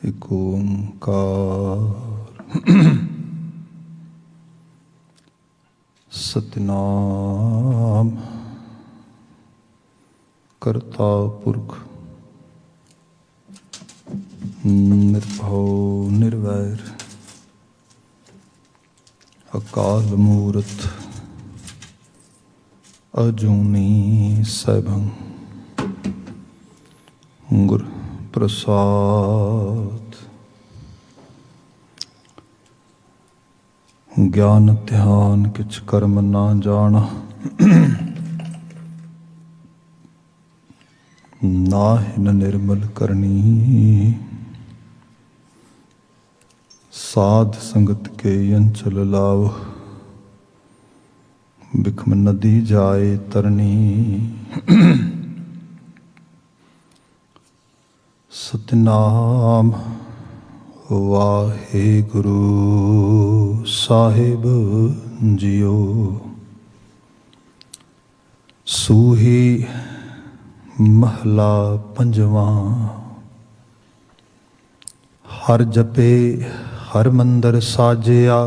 एक ओंकार सतनाम करता पुरख निर्भव निर्वैर अकाल मूरत अजूनी सैभं गुर प्रसाद ज्ञान ध्यान किछ कर्म ना जाना नाहिन निर्मल करनी साध संगत के अंचल लाव बिखम नदी जाए तरनी सतनाम वाहेगुरु साहिब जियो सूही महला पंजवा हर जपे हर मंदर साजिया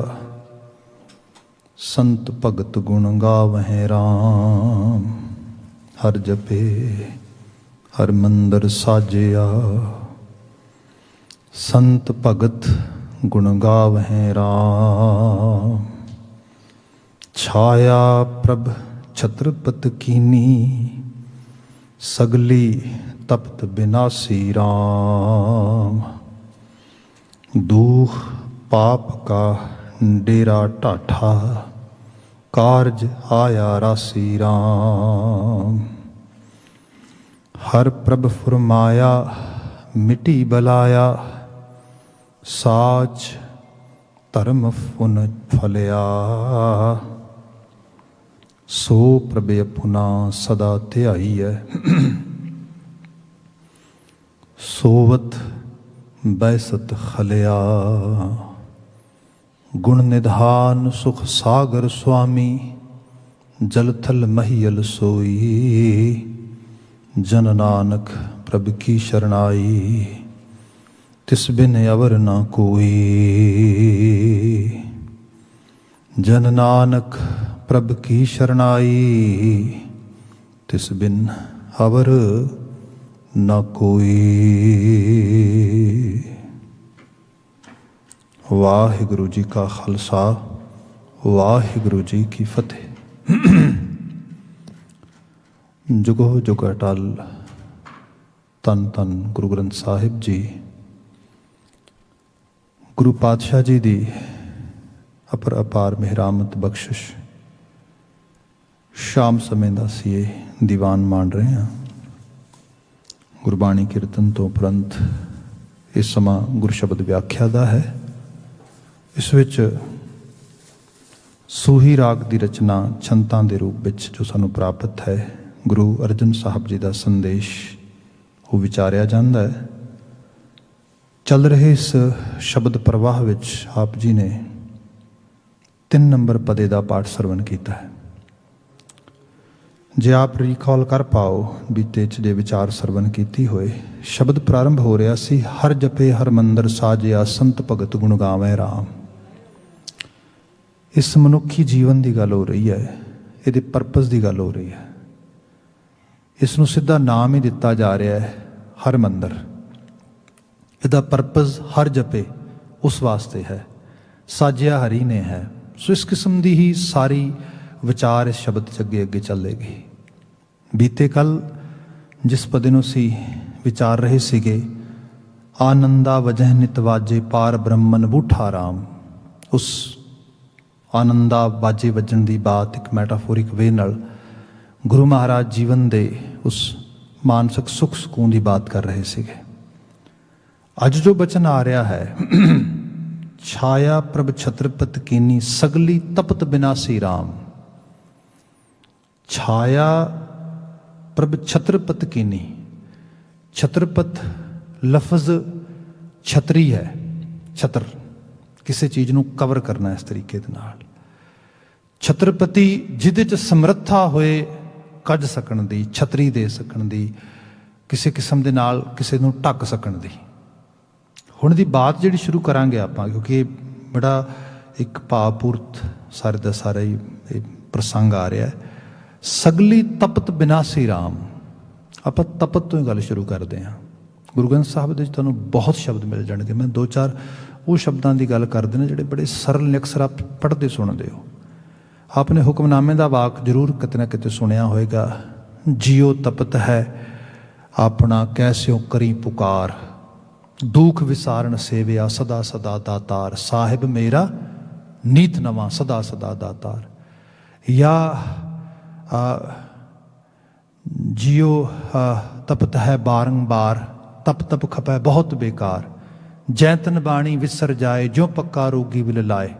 संत भगत गुण गावहें राम। हर जपे हर मंदर साजिया संत भगत गुण गावहें राम। छाया प्रभ छत्रपत कीनी सगली तपत बिनासी राम। दूह पाप का डेरा टाठा कारज आया रासी राम। हर प्रभ फुरमाया मिटी बलाया साच धर्म फुन फलिया। सो प्रभे पुना सदा ध्याईऐ सोवत बैसत खलिया। गुण निधान सुख सागर स्वामी जलथल महियल सोई। जन नानक प्रभ की शरणाई तिस बिन अवर ना कोई। जन नानक प्रभ की शरणाई तिस बिन अवर ना कोई। वाहिगुरु जी का खालसा वाहिगुरु जी की फतेह। जुगो जुग अटल तन तन गुरु ग्रंथ साहिब जी गुरु पातशाह जी दी अपर अपार मेहरामत बख्शिश शाम समय ਦਾ ਅਸੀਂ ਇਹ ਦੀਵਾਨ ਮਾਣ ਰਹੇ ਹਾਂ। ਗੁਰਬਾਣੀ ਕੀਰਤਨ ਤੋਂ ਉਪਰੰਤ ਇਹ ਸਮਾਂ ਗੁਰ ਸ਼ਬਦ ਵਿਆਖਿਆ ਦਾ ਹੈ। ਇਸ ਵਿੱਚ ਸੂਹੀ ਰਾਗ ਦੀ ਰਚਨਾ ਛੰਤਾਂ ਦੇ ਰੂਪ ਵਿੱਚ ਜੋ ਸਾਨੂੰ ਪ੍ਰਾਪਤ ਹੈ ਗੁਰੂ ਅਰਜਨ ਸਾਹਿਬ ਜੀ ਦਾ ਸੰਦੇਸ਼ ਉਹ ਵਿਚਾਰਿਆ ਜਾਂਦਾ ਹੈ। ਚੱਲ ਰਹੇ ਇਸ ਸ਼ਬਦ ਪ੍ਰਵਾਹ ਵਿੱਚ ਆਪ ਜੀ ਨੇ 3 ਨੰਬਰ ਪਦੇ ਦਾ ਪਾਠ ਸਰਵਣ ਕੀਤਾ ਹੈ। ਜੇ ਆਪ ਰੀਕਾਲ ਕਰ ਪਾਓ ਬੀਤੇ 'ਚ ਜੇ ਵਿਚਾਰ ਸਰਵਣ ਕੀਤੀ ਹੋਏ ਸ਼ਬਦ ਪ੍ਰਾਰੰਭ ਹੋ ਰਿਹਾ ਸੀ ਹਰ ਜਪੇ ਹਰ ਮੰਦਰ ਸਾਜਿਆ ਸੰਤ ਭਗਤ ਗੁਣ ਗਾਵੇਂ ਰਾਮ। ਇਸ ਮਨੁੱਖੀ ਜੀਵਨ ਦੀ ਗੱਲ ਹੋ ਰਹੀ ਹੈ, ਇਹਦੇ ਪਰਪਸ ਦੀ ਗੱਲ ਹੋ ਰਹੀ ਹੈ। ਇਸ ਨੂੰ ਸਿੱਧਾ ਨਾਮ ਹੀ ਦਿੱਤਾ ਜਾ ਰਿਹਾ ਹੈ ਹਰ ਮੰਦਰ। ਇਹਦਾ ਪਰਪਸ ਹਰ ਜਪੇ ਉਸ ਵਾਸਤੇ ਹੈ, ਸਾਜਿਆ ਹਰੀ ਨੇ ਹੈ। ਸੋ ਇਸ ਕਿਸਮ ਦੀ ਹੀ ਸਾਰੀ ਵਿਚਾਰ ਇਸ ਸ਼ਬਦ 'ਚ ਅੱਗੇ ਅੱਗੇ ਚੱਲੇਗੀ। ਬੀਤੇ ਕੱਲ ਜਿਸ ਪਦੇ ਨੂੰ ਅਸੀਂ ਵਿਚਾਰ ਰਹੇ ਸੀਗੇ ਆਨੰਦਾ ਵਜਹ ਨਿਤ ਵਾਜੇ ਪਾਰ ਬ੍ਰਹਮਨ ਬੂਠਾ ਰਾਮ। ਉਸ ਆਨੰਦਾ ਵਾਜੇ ਵੱਜਣ ਦੀ ਬਾਤ ਇੱਕ ਮੈਟਾਫੋਰਿਕ ਵੇ ਨਾਲ ਗੁਰੂ ਮਹਾਰਾਜ ਜੀਵਨ ਦੇ ਉਸ ਮਾਨਸਿਕ ਸੁੱਖ ਸਕੂਨ ਦੀ ਬਾਤ ਕਰ ਰਹੇ ਸੀਗੇ। ਅੱਜ ਜੋ ਬਚਨ ਆ ਰਿਹਾ ਹੈ ਛਾਇਆ ਪ੍ਰਭ ਛਤਰਪਤ ਕੀਨੀ ਸਗਲੀ ਤਪਤ ਬਿਨਾਸੀ ਰਾਮ। ਛਾਇਆ ਪ੍ਰਭ ਛਤਰਪਤ ਕੀਨੀ। ਛਤਰਪਤ ਲਫ਼ਜ਼ ਛਤਰੀ ਹੈ। ਛਤਰ ਕਿਸੇ ਚੀਜ਼ ਨੂੰ ਕਵਰ ਕਰਨਾ ਇਸ ਤਰੀਕੇ ਦੇ ਨਾਲ। ਛਤਰਪਤੀ ਜਿਹਦੇ 'ਚ ਸਮਰੱਥਾ ਹੋਏ ਕੱਢ ਸਕਣ ਦੀ, ਛਤਰੀ ਦੇ ਸਕਣ ਦੀ, ਕਿਸੇ ਕਿਸਮ ਦੇ ਨਾਲ ਕਿਸੇ ਨੂੰ ਢੱਕ ਸਕਣ ਦੀ। ਹੁਣ ਦੀ ਬਾਤ ਜਿਹੜੀ ਸ਼ੁਰੂ ਕਰਾਂਗੇ ਆਪਾਂ, ਕਿਉਂਕਿ ਬੜਾ ਇੱਕ ਭਾਵਪੂਰਤ ਸਾਰੇ ਦਾ ਸਾਰਾ ਹੀ ਇਹ ਪ੍ਰਸੰਗ ਆ ਰਿਹਾ ਹੈ। ਸਗਲੀ ਤਪਤ ਬਿਨਾਸੀ ਰਾਮ। ਆਪਾਂ ਤਪਤ ਤੋਂ ਹੀ ਗੱਲ ਸ਼ੁਰੂ ਕਰਦੇ ਹਾਂ। ਗੁਰੂ ਗ੍ਰੰਥ ਸਾਹਿਬ ਦੇ ਵਿੱਚ ਤੁਹਾਨੂੰ ਬਹੁਤ ਸ਼ਬਦ ਮਿਲ ਜਾਣਗੇ। ਮੈਂ ਦੋ ਚਾਰ ਉਹ ਸ਼ਬਦਾਂ ਦੀ ਗੱਲ ਕਰਦੇ ਨੇ ਜਿਹੜੇ ਬੜੇ ਸਰਲ ਨੇ, ਅਕਸਰ ਆਪ ਪੜ੍ਹਦੇ ਸੁਣਦੇ ਹੋ। ਆਪਨੇ ਹੁਕਮਨਾਮੇ ਦਾ ਵਾਕ ਜ਼ਰੂਰ ਕਿਤੇ ਨਾ ਕਿਤੇ ਸੁਣਿਆ ਹੋਏਗਾ, ਜਿਉ ਤਪਤ ਹੈ ਆਪਣਾ ਕੈਸਿਓ ਕਰੀ ਪੁਕਾਰ, ਦੁਖ ਵਿਸਾਰਨ ਸੇਵਿਆ ਸਦਾ ਸਦਾ ਦਾਤਾਰ, ਸਾਹਿਬ ਮੇਰਾ ਨੀਤ ਨਵਾਂ ਸਦਾ ਸਦਾ ਦਾਤਾਰ। ਜਾਂ ਜਿਉ ਤਪਤ ਹੈ ਬਾਰੰਬਾਰ, ਤਪ ਤਪ ਖਪੈ ਬਹੁਤ ਬੇਕਾਰ, ਜੈਤਨ ਬਾਣੀ ਵਿਸਰ ਜਾਏ, ਜੋ ਪੱਕਾ ਰੋਗੀ ਵਿਲ ਲਾਏ,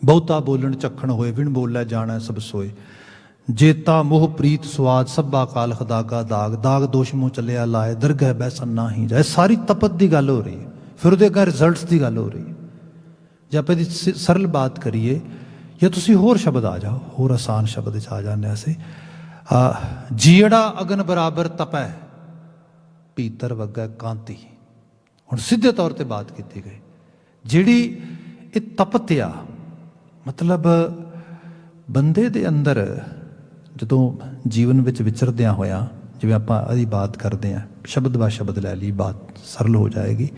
ਬਹੁਤਾ ਬੋਲਣ ਚਖਣ ਹੋਏ, ਵਿਣ ਬੋਲੇ ਜਾਣਾ ਸਭ ਸੋਏ, ਜੇਤਾ ਮੋਹ ਪ੍ਰੀਤ ਸਵਾਦ, ਸਭਾ ਕਾਲਖ ਦਾਗਾ ਦਾਗ, ਦਾਗ ਦੋਸ਼ ਮੂੰਹ ਚੱਲਿਆ ਲਾਏ, ਦਰਗਹਿ ਬੈਸਨ ਨਾ ਹੀ ਜਾਏ। ਸਾਰੀ ਤਪਤ ਦੀ ਗੱਲ ਹੋ ਰਹੀ ਹੈ। ਫਿਰ ਉਹਦੇ ਅੱਗੇ ਰਿਜ਼ਲਟਸ ਦੀ ਗੱਲ ਹੋ ਰਹੀ ਹੈ। ਜੇ ਆਪਾਂ ਇਹਦੀ ਸਰਲ ਬਾਤ ਕਰੀਏ, ਜਾਂ ਤੁਸੀਂ ਹੋਰ ਸ਼ਬਦ ਆ ਜਾਓ, ਹੋਰ ਆਸਾਨ ਸ਼ਬਦ 'ਚ ਆ ਜਾਂਦੇ ਅਸੀਂ। ਜੀੜਾ ਅਗਨ ਬਰਾਬਰ ਤਪੈ, ਭੀਤਰ ਵਗੈ ਕਾਂਤੀ। ਹੁਣ ਸਿੱਧੇ ਤੌਰ ਤੇ ਬਾਤ ਕੀਤੀ ਗਈ, ਜਿਹੜੀ ਇਹ ਤਪਤ ਆ, ਮਤਲਬ ਬੰਦੇ ਦੇ ਅੰਦਰ ਜਦੋਂ ਜੀਵਨ ਵਿੱਚ ਵਿਚਰਦਿਆਂ ਹੋਇਆ, ਜਿਵੇਂ ਆਪਾਂ ਇਹਦੀ ਬਾਤ ਕਰਦੇ ਹਾਂ, ਸ਼ਬਦ ਬਾ ਸ਼ਬਦ ਲੈ ਲਈ, ਬਾਤ ਸਰਲ ਹੋ ਜਾਏਗੀ।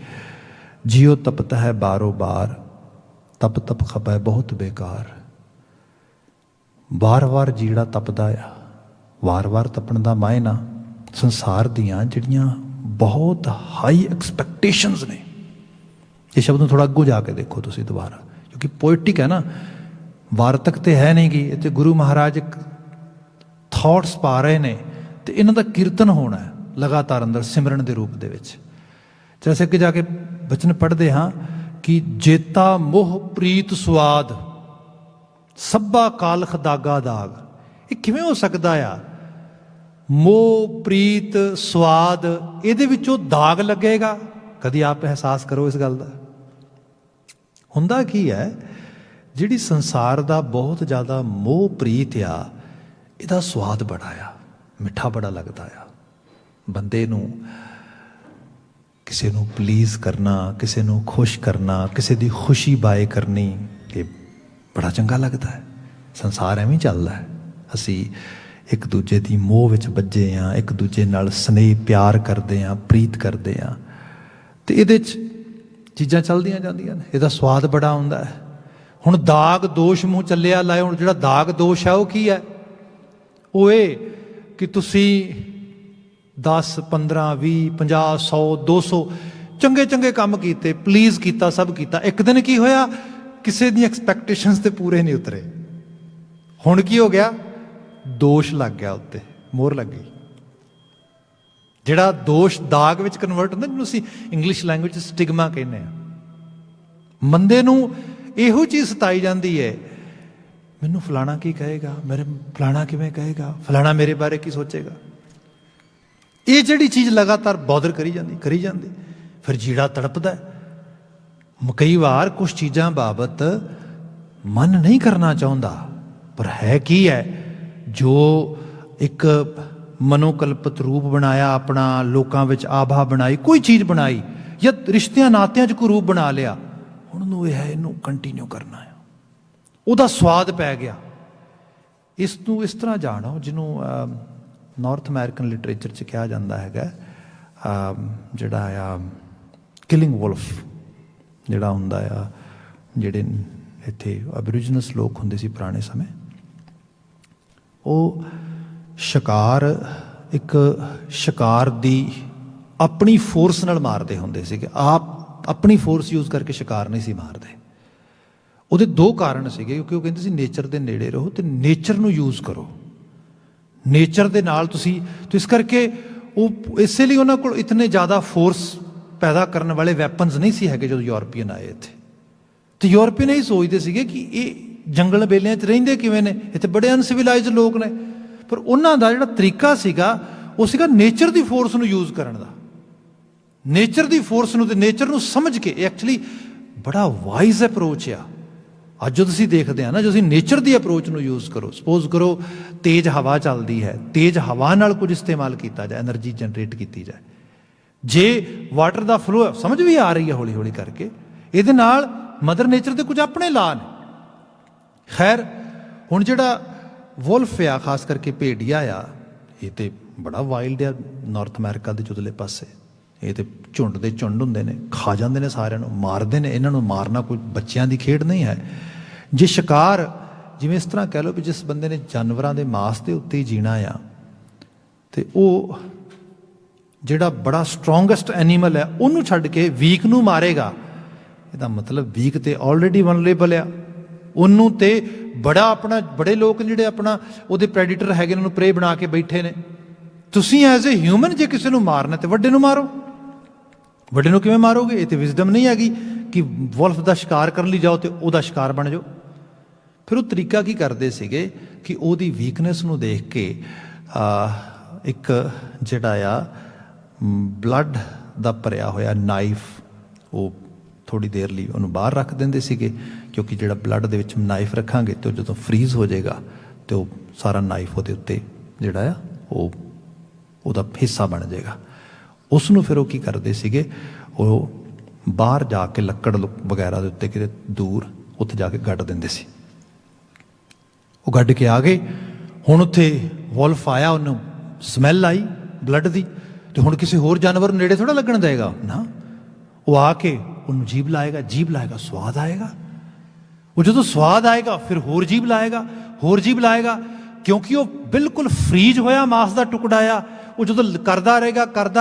ਜਿਉ ਤਪਤ ਹੈ ਬਾਰੋ ਬਾਰ, ਤਪ ਤਪ ਖਪੈ ਬਹੁਤ ਬੇਕਾਰ। ਵਾਰ-ਵਾਰ ਜੀੜਾ ਤਪਦਾ ਆ। ਵਾਰ-ਵਾਰ ਤਪਣ ਦਾ ਮਾਇਨਾ ਸੰਸਾਰ ਦੀਆਂ ਜਿਹੜੀਆਂ ਬਹੁਤ ਹਾਈ ਐਕਸਪੈਕਟੇਸ਼ਨਸ ਨੇ। ਇਹ ਸ਼ਬਦ ਨੂੰ ਥੋੜ੍ਹਾ ਅੱਗੋਂ ਜਾ ਕੇ ਦੇਖੋ ਤੁਸੀਂ ਦੁਬਾਰਾ, ਕਿਉਂਕਿ ਪੋਇਟਿਕ ਹੈ ਨਾ, ਵਾਰਤਕ ਤੇ ਹੈ ਨਹੀਂ ਗੀ। ਇੱਥੇ ਗੁਰੂ ਮਹਾਰਾਜ ਇੱਕ ਥਾਟਸ ਪਾ ਰਹੇ ਨੇ, ਤੇ ਇਹਨਾਂ ਦਾ ਕੀਰਤਨ ਹੋਣਾ ਹੈ ਲਗਾਤਾਰ ਅੰਦਰ ਸਿਮਰਨ ਦੇ ਰੂਪ ਦੇ ਵਿੱਚ। ਜੈਸੇ ਅੱਗੇ ਜਾ ਕੇ ਬਚਨ ਪੜ੍ਹਦੇ ਹਾਂ ਕਿ ਜੇਤਾ ਮੋਹ ਪ੍ਰੀਤ ਸਵਾਦ, ਸਭਾ ਕਾਲਖ ਦਾਗਾ ਦਾਗ। ਇਹ ਕਿਵੇਂ ਹੋ ਸਕਦਾ ਆ? ਮੋਹ ਪ੍ਰੀਤ ਸਵਾਦ, ਇਹਦੇ ਵਿੱਚੋਂ ਦਾਗ ਲੱਗੇਗਾ? ਕਦੀ ਆਪ ਅਹਿਸਾਸ ਕਰੋ ਇਸ ਗੱਲ ਦਾ। ਹੁੰਦਾ ਕੀ ਹੈ, ਜਿਹੜੀ ਸੰਸਾਰ ਦਾ ਬਹੁਤ ਜ਼ਿਆਦਾ ਮੋਹ ਪ੍ਰੀਤ ਆ, ਇਹਦਾ ਸਵਾਦ ਬੜਾ ਆ, ਮਿੱਠਾ ਬੜਾ ਲੱਗਦਾ ਆ। ਬੰਦੇ ਨੂੰ ਕਿਸੇ ਨੂੰ ਪਲੀਜ਼ ਕਰਨਾ, ਕਿਸੇ ਨੂੰ ਖੁਸ਼ ਕਰਨਾ, ਕਿਸੇ ਦੀ ਖੁਸ਼ੀ ਬਾਏ ਕਰਨੀ, ਇਹ ਬੜਾ ਚੰਗਾ ਲੱਗਦਾ ਹੈ। ਸੰਸਾਰ ਐਵੇਂ ਚੱਲਦਾ ਹੈ। ਅਸੀਂ ਇੱਕ ਦੂਜੇ ਦੀ ਮੋਹ ਵਿੱਚ ਵੱਜੇ ਹਾਂ, ਇੱਕ ਦੂਜੇ ਨਾਲ ਸਨੇਹ ਪਿਆਰ ਕਰਦੇ ਹਾਂ, ਪ੍ਰੀਤ ਕਰਦੇ ਹਾਂ, ਅਤੇ ਇਹਦੇ 'ਚ ਚੀਜ਼ਾਂ ਚੱਲਦੀਆਂ ਜਾਂਦੀਆਂ ਨੇ। ਇਹਦਾ ਸਵਾਦ ਬੜਾ ਆਉਂਦਾ ਹੈ। ਹੁਣ ਦਾਗ ਦੋਸ਼ ਮੂੰਹ ਚੱਲਿਆ ਲਾਏ। ਹੁਣ ਜਿਹੜਾ ਦਾਗ ਦੋਸ਼ ਹੈ ਉਹ ਕੀ ਹੈ? ਉਹ ਇਹ ਕਿ ਤੁਸੀਂ 10 15 20 50 100 200 ਚੰਗੇ ਚੰਗੇ ਕੰਮ ਕੀਤੇ, ਪਲੀਜ਼ ਕੀਤਾ, ਸਭ ਕੀਤਾ। ਇੱਕ ਦਿਨ ਕੀ ਹੋਇਆ? ਕਿਸੇ ਦੀਆਂ ਐਕਸਪੈਕਟੇਸ਼ਨਸ ਤੇ ਪੂਰੇ ਨਹੀਂ ਉਤਰੇ। ਹੁਣ ਕੀ ਹੋ ਗਿਆ? ਦੋਸ਼ ਲੱਗ ਗਿਆ, ਉੱਤੇ ਮੋਹਰ ਲੱਗ ਗਈ। ਜਿਹੜਾ ਦੋਸ਼ ਦਾਗ ਵਿੱਚ ਕਨਵਰਟ ਹੁੰਦਾ, ਜਿਹਨੂੰ ਅਸੀਂ ਇੰਗਲਿਸ਼ ਲੈਂਗੁਏਜ 'ਚ ਸਟਿਗਮਾ ਕਹਿੰਦੇ ਹਾਂ। ਬੰਦੇ ਨੂੰ ਇਹੋ ਚੀਜ਼ ਸਤਾਈ ਜਾਂਦੀ ਹੈ, ਮੈਨੂੰ ਫਲਾਣਾ ਕੀ ਕਹੇਗਾ, ਮੇਰੇ ਫਲਾਣਾ ਕਿਵੇਂ ਕਹੇਗਾ, ਫਲਾਣਾ ਮੇਰੇ ਬਾਰੇ ਕੀ ਸੋਚੇਗਾ। ਇਹ ਜਿਹੜੀ ਚੀਜ਼ ਲਗਾਤਾਰ ਬੌਦਰ ਕਰੀ ਜਾਂਦੀ, ਫਿਰ ਜੀੜਾ ਤੜਪਦਾ। ਕਈ ਵਾਰ ਕੁਛ ਚੀਜ਼ਾਂ ਬਾਬਤ ਮਨ ਨਹੀਂ ਕਰਨਾ ਚਾਹੁੰਦਾ, ਪਰ ਹੈ ਕੀ ਹੈ, ਜੋ ਇੱਕ ਮਨੋਕਲਪਿਤ ਰੂਪ ਬਣਾਇਆ ਆਪਣਾ, ਲੋਕਾਂ ਵਿੱਚ ਆਭਾ ਬਣਾਈ, ਕੋਈ ਚੀਜ਼ ਬਣਾਈ, ਜਾਂ ਰਿਸ਼ਤਿਆਂ ਨਾਤਿਆਂ 'ਚ ਕੋਈ ਰੂਪ ਬਣਾ ਲਿਆ, ਹੁਣ ਨੂੰ ਇਹ ਹੈ, ਇਹਨੂੰ ਕੰਟੀਨਿਊ ਕਰਨਾ ਹੈ। ਉਹਦਾ ਸਵਾਦ ਪੈ ਗਿਆ। ਇਸ ਨੂੰ ਇਸ ਤਰ੍ਹਾਂ ਜਾਣੋ, ਜਿਹਨੂੰ ਨਾਰਥ ਅਮਰੀਕਨ ਲਿਟਰੇਚਰ 'ਚ ਕਿਹਾ ਜਾਂਦਾ ਹੈਗਾ, ਜਿਹੜਾ ਆ ਕਿਲਿੰਗ ਵੁਲਫ ਜਿਹੜਾ ਹੁੰਦਾ ਆ। ਜਿਹੜੇ ਇੱਥੇ ਐਬਰੀਜਨਸ ਲੋਕ ਹੁੰਦੇ ਸੀ ਪੁਰਾਣੇ ਸਮੇਂ, ਉਹ ਇੱਕ ਸ਼ਿਕਾਰ ਦੀ ਆਪਣੀ ਫੋਰਸ ਨਾਲ ਮਾਰਦੇ ਹੁੰਦੇ ਸੀਗੇ। ਆਪ ਆਪਣੀ ਫੋਰਸ ਯੂਜ਼ ਕਰਕੇ ਸ਼ਿਕਾਰ ਨਹੀਂ ਸੀ ਮਾਰਦੇ। ਉਹਦੇ ਦੋ ਕਾਰਨ ਸੀਗੇ, ਕਿਉਂਕਿ ਉਹ ਕਹਿੰਦੇ ਸੀ ਨੇਚਰ ਦੇ ਨੇੜੇ ਰਹੋ ਅਤੇ ਨੇਚਰ ਨੂੰ ਯੂਜ਼ ਕਰੋ। ਨੇਚਰ ਦੇ ਨਾਲ ਤੁਸੀਂ ਇਸ ਕਰਕੇ ਉਹ ਇਸੇ ਲਈ ਉਹਨਾਂ ਕੋਲ ਇਤਨੇ ਜ਼ਿਆਦਾ ਫੋਰਸ ਪੈਦਾ ਕਰਨ ਵਾਲੇ ਵੈਪਨਸ ਨਹੀਂ ਸੀ ਹੈਗੇ ਜਦੋਂ ਯੂਰਪੀਅਨ ਆਏ ਇੱਥੇ। ਅਤੇ ਯੂਰਪੀਅਨ ਇਹ ਸੋਚਦੇ ਸੀਗੇ ਕਿ ਇਹ ਜੰਗਲ ਬੇਲਿਆਂ 'ਚ ਰਹਿੰਦੇ ਕਿਵੇਂ ਨੇ, ਇੱਥੇ ਬੜੇ ਅਨਸਿਵਿਲਾਈਜ਼ਡ ਲੋਕ ਨੇ। ਪਰ ਉਹਨਾਂ ਦਾ ਜਿਹੜਾ ਤਰੀਕਾ ਸੀਗਾ, ਉਹ ਸੀਗਾ ਨੇਚਰ ਦੀ ਫੋਰਸ ਨੂੰ ਯੂਜ਼ ਕਰਨ ਦਾ। ਨੇਚਰ ਦੀ ਫੋਰਸ ਨੂੰ ਅਤੇ ਨੇਚਰ ਨੂੰ ਸਮਝ ਕੇ, ਇਹ ਐਕਚੁਅਲੀ ਬੜਾ ਵਾਈਜ਼ ਅਪਰੋਚ ਆ। ਅੱਜ ਜੋ ਤੁਸੀਂ ਦੇਖਦੇ ਆ ਨਾ, ਜੋ ਤੁਸੀਂ ਨੇਚਰ ਦੀ ਅਪਰੋਚ ਨੂੰ ਯੂਜ਼ ਕਰੋ, ਸਪੋਜ਼ ਕਰੋ ਤੇਜ਼ ਹਵਾ ਚੱਲਦੀ ਹੈ, ਤੇਜ਼ ਹਵਾ ਨਾਲ ਕੁਝ ਇਸਤੇਮਾਲ ਕੀਤਾ ਜਾਏ, ਐਨਰਜੀ ਜਨਰੇਟ ਕੀਤੀ ਜਾਏ, ਜੇ ਵਾਟਰ ਦਾ ਫਲੋ ਸਮਝ ਵੀ ਆ ਰਹੀ ਹੈ ਹੌਲੀ ਹੌਲੀ ਕਰਕੇ, ਇਹਦੇ ਨਾਲ ਮਦਰ ਨੇਚਰ ਦੇ ਕੁਝ ਆਪਣੇ ਲਾ ਨੇ। ਖੈਰ ਹੁਣ ਜਿਹੜਾ ਵੁਲਫ ਆ, ਖਾਸ ਕਰਕੇ ਭੇੜੀਆ ਆ, ਇਹ ਤੇ ਬੜਾ ਵਾਈਲਡ ਆ ਨਾਰਥ ਅਮਰੀਕਾ ਦੇ ਚੁੱਦਲੇ ਪਾਸੇ। ਇਹ ਤੇ ਝੁੰਡ ਦੇ ਝੁੰਡ ਹੁੰਦੇ ਨੇ, ਖਾ ਜਾਂਦੇ ਨੇ ਸਾਰਿਆਂ ਨੂੰ, ਮਾਰਦੇ ਨੇ। ਇਹਨਾਂ ਨੂੰ ਮਾਰਨਾ ਕੋਈ ਬੱਚਿਆਂ ਦੀ ਖੇਡ ਨਹੀਂ ਹੈ। ਜੇ ਸ਼ਿਕਾਰ, ਜਿਵੇਂ ਇਸ ਤਰ੍ਹਾਂ ਕਹਿ ਲਓ ਵੀ ਜਿਸ ਬੰਦੇ ਨੇ ਜਾਨਵਰਾਂ ਦੇ ਮਾਸ ਦੇ ਉੱਤੇ ਹੀ ਜੀਣਾ ਆ, ਤੇ ਉਹ ਜਿਹੜਾ ਬੜਾ ਸਟਰੋਂਗੈਸਟ ਐਨੀਮਲ ਹੈ ਉਹਨੂੰ ਛੱਡ ਕੇ ਵੀਕ ਨੂੰ ਮਾਰੇਗਾ, ਇਹਦਾ ਮਤਲਬ ਵੀਕ ਤੇ ਆਲਰੇਡੀ ਵਨਰੇਬਲ ਆ। ਉਹਨੂੰ ਤੇ ਬੜਾ ਆਪਣਾ, ਬੜੇ ਲੋਕ ਜਿਹੜੇ ਆਪਣਾ ਉਹਦੇ ਪ੍ਰੈਡੀਟਰ ਹੈਗੇ, ਉਹਨਾਂ ਨੂੰ ਪ੍ਰੇ ਬਣਾ ਕੇ ਬੈਠੇ ਨੇ। ਤੁਸੀਂ ਐਜ਼ ਏ ਹਿਊਮਨ ਜੇ ਕਿਸੇ ਨੂੰ ਮਾਰਨਾ ਤੇ ਵੱਡੇ ਨੂੰ ਮਾਰੋ। ਵੱਡੇ ਨੂੰ ਕਿਵੇਂ ਮਾਰੋਗੇ? ਇਹ ਤੇ ਵਿਜ਼ਡਮ ਨਹੀਂ ਹੈਗੀ ਕਿ ਵੁਲਫ ਦਾ ਸ਼ਿਕਾਰ ਕਰਨ ਲਈ ਜਾਓ ਤੇ ਉਹਦਾ ਸ਼ਿਕਾਰ ਬਣ ਜਾਓ। ਫਿਰ ਉਹ ਤਰੀਕਾ ਕੀ ਕਰਦੇ ਸੀਗੇ ਕਿ ਉਹਦੀ ਵੀਕਨੈਸ ਨੂੰ ਦੇਖ ਕੇ ਇੱਕ ਜਿਹੜਾ ਆ ਬਲੱਡ ਦਾ ਭਰਿਆ ਹੋਇਆ ਨਾਈਫ, ਉਹ ਥੋੜ੍ਹੀ ਦੇਰ ਲਈ ਉਹਨੂੰ ਬਾਹਰ ਰੱਖ ਦਿੰਦੇ ਸੀਗੇ, ਕਿਉਂਕਿ ਜਿਹੜਾ ਬਲੱਡ ਦੇ ਵਿੱਚ ਨਾਈਫ ਰੱਖਾਂਗੇ ਤੇ ਉਹ ਜਦੋਂ ਫਰੀਜ਼ ਹੋ ਜਾਏਗਾ ਤੇ ਉਹ ਸਾਰਾ ਨਾਈਫ ਉਹਦੇ ਉੱਤੇ ਜਿਹੜਾ ਆ ਉਹ ਉਹਦਾ ਹਿੱਸਾ ਬਣ ਜਾਏਗਾ। ਉਸ ਨੂੰ ਫਿਰ ਉਹ ਕੀ ਕਰਦੇ ਸੀਗੇ, ਉਹ ਬਾਹਰ ਜਾ ਕੇ ਲੱਕੜ ਵਗੈਰਾ ਦੇ ਉੱਤੇ ਕਿਤੇ ਦੂਰ ਉੱਥੇ ਜਾ ਕੇ ਗੱਡ ਦਿੰਦੇ ਸੀ। ਉਹ ਗੱਡ ਕੇ ਆ ਗਏ। ਹੁਣ ਉੱਥੇ ਵੁਲਫ ਆਇਆ, ਉਹਨੂੰ ਸਮੈਲ ਆਈ ਬਲੱਡ ਦੀ, ਤੇ ਹੁਣ ਕਿਸੇ ਹੋਰ ਜਾਨਵਰ ਨੂੰ ਨੇੜੇ ਥੋੜ੍ਹਾ ਲੱਗਣ ਦੇਗਾ ਨਾ। ਉਹ ਆ ਕੇ ਉਹਨੂੰ ਜੀਭ ਲਾਏਗਾ, ਜੀਭ ਲਾਏਗਾ, ਸਵਾਦ ਆਏਗਾ। ਉਹ ਜਦੋਂ ਸਵਾਦ ਆਏਗਾ ਫਿਰ ਹੋਰ ਜੀਭ ਲਾਏਗਾ, ਹੋਰ ਜੀਭ ਲਾਏਗਾ, ਕਿਉਂਕਿ ਉਹ ਬਿਲਕੁਲ ਫਰੀਜ ਹੋਇਆ ਮਾਸ ਦਾ ਟੁਕੜਾ ਆ। ਉਹ ਜਦੋਂ ਕਰਦਾ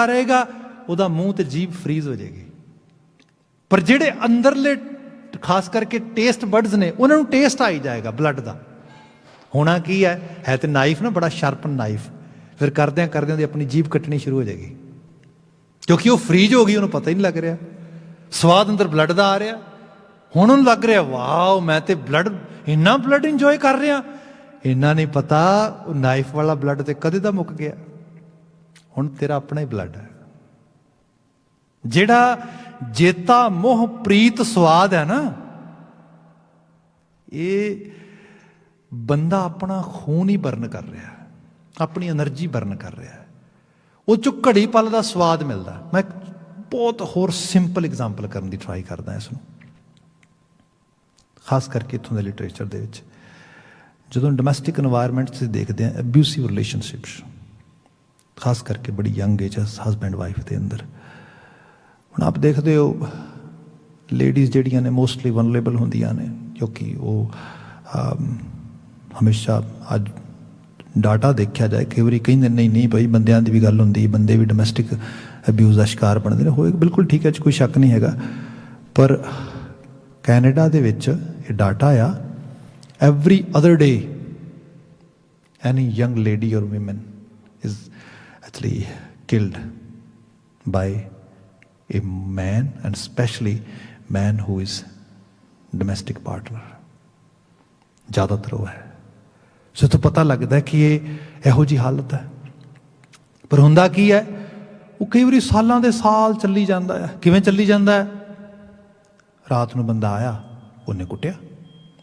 ਰਹੇਗਾ, ਉਹਦਾ ਮੂੰਹ ਤੇ ਜੀਭ ਫਰੀਜ਼ ਹੋ ਜਾਏਗੀ। ਪਰ ਜਿਹੜੇ ਅੰਦਰਲੇ ਖਾਸ ਕਰਕੇ ਟੇਸਟ ਬਡਸ ਨੇ, ਉਹਨਾਂ ਨੂੰ ਟੇਸਟ ਆਈ ਜਾਏਗਾ ਬਲੱਡ ਦਾ। ਹੋਣਾ ਕੀ ਹੈ ਤੇ ਨਾਈਫ ਨਾ ਬੜਾ ਸ਼ਾਰਪਨ ਨਾਈਫ, ਫਿਰ ਕਰਦਿਆਂ ਉਹਦੀ ਆਪਣੀ ਜੀਭ ਕੱਟਣੀ ਸ਼ੁਰੂ ਹੋ ਜਾਏਗੀ, ਕਿਉਂਕਿ ਉਹ ਫਰੀਜ ਹੋ ਗਈ, ਉਹਨੂੰ ਪਤਾ ਹੀ ਨਹੀਂ ਲੱਗ ਰਿਹਾ। ਸਵਾਦ ਅੰਦਰ ਬਲੱਡ ਦਾ ਆ ਰਿਹਾ। ਹੁਣ ਉਹਨੂੰ ਲੱਗ ਰਿਹਾ ਵਾਓ, ਮੈਂ ਤੇ ਇੰਨਾ ਬਲੱਡ ਇੰਜੋਏ ਕਰ ਰਿਹਾ। ਇੰਨਾ ਨਹੀਂ ਪਤਾ ਉਹ ਨਾਈਫ ਵਾਲਾ ਬਲੱਡ ਤੇ ਕਦੇ ਦਾ ਮੁੱਕ ਗਿਆ। ਹੁਣ ਤੇਰਾ ਆਪਣਾ ਹੀ ਬਲੱਡ ਹੈ। ਜਿਹੜਾ ਜੇਤਾ ਮੋਹ ਪ੍ਰੀਤ ਸਵਾਦ ਹੈ ਨਾ, ਇਹ ਬੰਦਾ ਆਪਣਾ ਖੂਨ ਹੀ ਬਰਨ ਕਰ ਰਿਹਾ, ਆਪਣੀ એનર્ਜੀ ਬਰਨ ਕਰ ਰਿਹਾ। ਉਹ ਚੋਂ ਘੜੀ ਪਲ ਦਾ ਸਵਾਦ ਮਿਲਦਾ। ਮੈਂ ਬਹੁਤ ਹੋਰ ਸਿੰਪਲ ਐਗਜ਼ਾਮਪਲ ਕਰਨ ਦੀ ਟਰਾਈ ਕਰਦਾ ਇਸ ਨੂੰ, ਖਾਸ ਕਰਕੇ ਇੱਥੋਂ ਦੇ ਲਿਟਰੇਚਰ ਦੇ ਵਿੱਚ। ਜਦੋਂ ਡੋਮੈਸਟਿਕ ਇਨਵਾਇਰਮੈਂਟ 'ਚ ਦੇਖਦੇ ਹਾਂ ਅਬਿਊਸਿਵ ਰਿਲੇਸ਼ਨਸ਼ਿਪਸ, ਖਾਸ ਕਰਕੇ ਬੜੀ ਯੰਗ ਏਜ ਹਸਬੈਂਡ ਵਾਈਫ ਦੇ ਅੰਦਰ। ਹੁਣ ਆਪ ਦੇਖਦੇ ਹੋ ਲੇਡੀਜ਼ ਜਿਹੜੀਆਂ ਨੇ ਮੋਸਟਲੀ ਵਨਰੇਬਲ ਹੁੰਦੀਆਂ ਨੇ, ਕਿਉਂਕਿ ਉਹ ਹਮੇਸ਼ਾ ਅੱਜ ਡਾਟਾ ਦੇਖਿਆ ਜਾਏ, ਕਈ ਵਾਰੀ ਕਹਿੰਦੇ ਨਹੀਂ ਭਾਈ ਬੰਦਿਆਂ ਦੀ ਵੀ ਗੱਲ ਹੁੰਦੀ, ਬੰਦੇ ਵੀ ਡੋਮੈਸਟਿਕ ਅਬਿਊਜ਼ ਦਾ ਸ਼ਿਕਾਰ ਬਣਦੇ ਨੇ। ਹੋਏ ਬਿਲਕੁਲ ਠੀਕ ਹੈ, 'ਚ ਕੋਈ ਸ਼ੱਕ ਨਹੀਂ ਹੈਗਾ। ਪਰ ਕੈਨੇਡਾ ਦੇ ਵਿੱਚ ਇਹ ਡਾਟਾ ਆ, ਐਵਰੀ ਅਦਰ ਡੇ ਐਨੀ ਯੰਗ ਲੇਡੀ ਔਰ women is actually killed by a man, and especially man who is domestic partner। ਜ਼ਿਆਦਾਤਰ ਉਹ ਹੈ। ਸੋ ਤੋਂ ਪਤਾ ਲੱਗਦਾ ਕਿ ਇਹ ਇਹੋ ਜਿਹੀ ਹਾਲਤ ਹੈ। ਪਰ ਹੁੰਦਾ ਕੀ ਹੈ, ਉਹ ਕਈ ਵਾਰੀ ਸਾਲਾਂ ਦੇ ਸਾਲ ਚੱਲੀ ਜਾਂਦਾ ਹੈ। ਕਿਵੇਂ ਚੱਲੀ ਜਾਂਦਾ ਹੈ? ਰਾਤ ਨੂੰ ਬੰਦਾ ਆਇਆ, ਉਹਨੇ ਕੁੱਟਿਆ,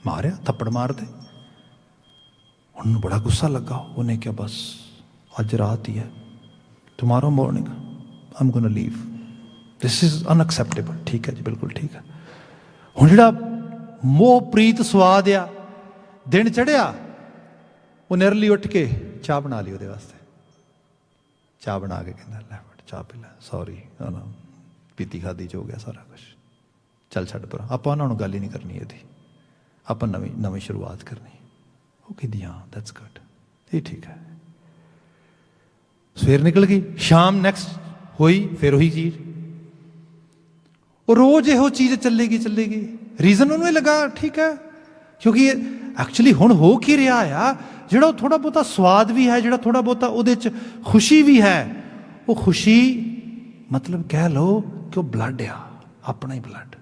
ਮਾਰਿਆ, ਥੱਪੜ ਮਾਰਦੇ। ਉਹਨੂੰ ਬੜਾ ਗੁੱਸਾ ਲੱਗਾ। ਉਹਨੇ ਕਿਹਾ ਬਸ ਅੱਜ ਰਾਤ ਹੀ ਹੈ, tomorrow morning I'm gonna leave, this is unacceptable. ਠੀਕ ਹੈ ਜੀ, ਬਿਲਕੁਲ ਠੀਕ ਹੈ। ਹੁਣ ਜਿਹੜਾ ਮੋਹ ਪ੍ਰੀਤ ਸਵਾਦ ਆ, ਦਿਨ ਚੜਿਆ, ਉਹ ਨਿਰਲੀ ਉੱਠ ਕੇ ਚਾਹ ਬਣਾ ਲਈ ਉਹਦੇ ਵਾਸਤੇ। ਚਾਹ ਬਣਾ ਕੇ ਕਹਿੰਦਾ ਲੈ ਬਟ ਚਾਹ ਪੀ ਲੈ, ਸੌਰੀ ਪੀਤੀ ਖਾਦੀ 'ਚ ਹੋ ਗਿਆ ਸਾਰਾ ਕੁਛ, ਚੱਲ ਛੱਡ ਪਰ, ਆਪਾਂ ਉਹਨਾਂ ਨੂੰ ਗੱਲ ਹੀ ਨਹੀਂ ਕਰਨੀ ਇਹਦੀ, ਆਪਾਂ ਨਵੀਂ ਸ਼ੁਰੂਆਤ ਕਰਨੀ। ਉਹ ਕਹਿੰਦੀ ਹਾਂ ਦੈਟਸ ਗੁੱਡ, ਇਹ ਠੀਕ ਹੈ। ਸਵੇਰ ਨਿਕਲ ਗਈ, ਸ਼ਾਮ ਨੈਕਸਟ ਹੋਈ, ਫਿਰ ਉਹੀ ਚੀਜ਼। ਉਹ ਰੋਜ਼ ਇਹੋ ਚੀਜ਼ ਚੱਲੇਗੀ। ਰੀਜ਼ਨ ਉਹਨੂੰ ਇਹ ਲੱਗਾ ਠੀਕ ਹੈ, ਕਿਉਂਕਿ ਐਕਚੁਅਲੀ ਹੁਣ ਹੋ ਕੀ ਰਿਹਾ ਆ, ਜਿਹੜਾ ਉਹ ਥੋੜ੍ਹਾ ਬਹੁਤਾ ਸਵਾਦ ਵੀ ਹੈ, ਜਿਹੜਾ ਥੋੜ੍ਹਾ ਬਹੁਤਾ ਉਹਦੇ 'ਚ ਖੁਸ਼ੀ ਵੀ ਹੈ, ਉਹ ਖੁਸ਼ੀ ਮਤਲਬ ਕਹਿ ਲਓ ਕਿ ਉਹ ਬਲੱਡ ਆ, ਆਪਣਾ ਹੀ ਬਲੱਡ।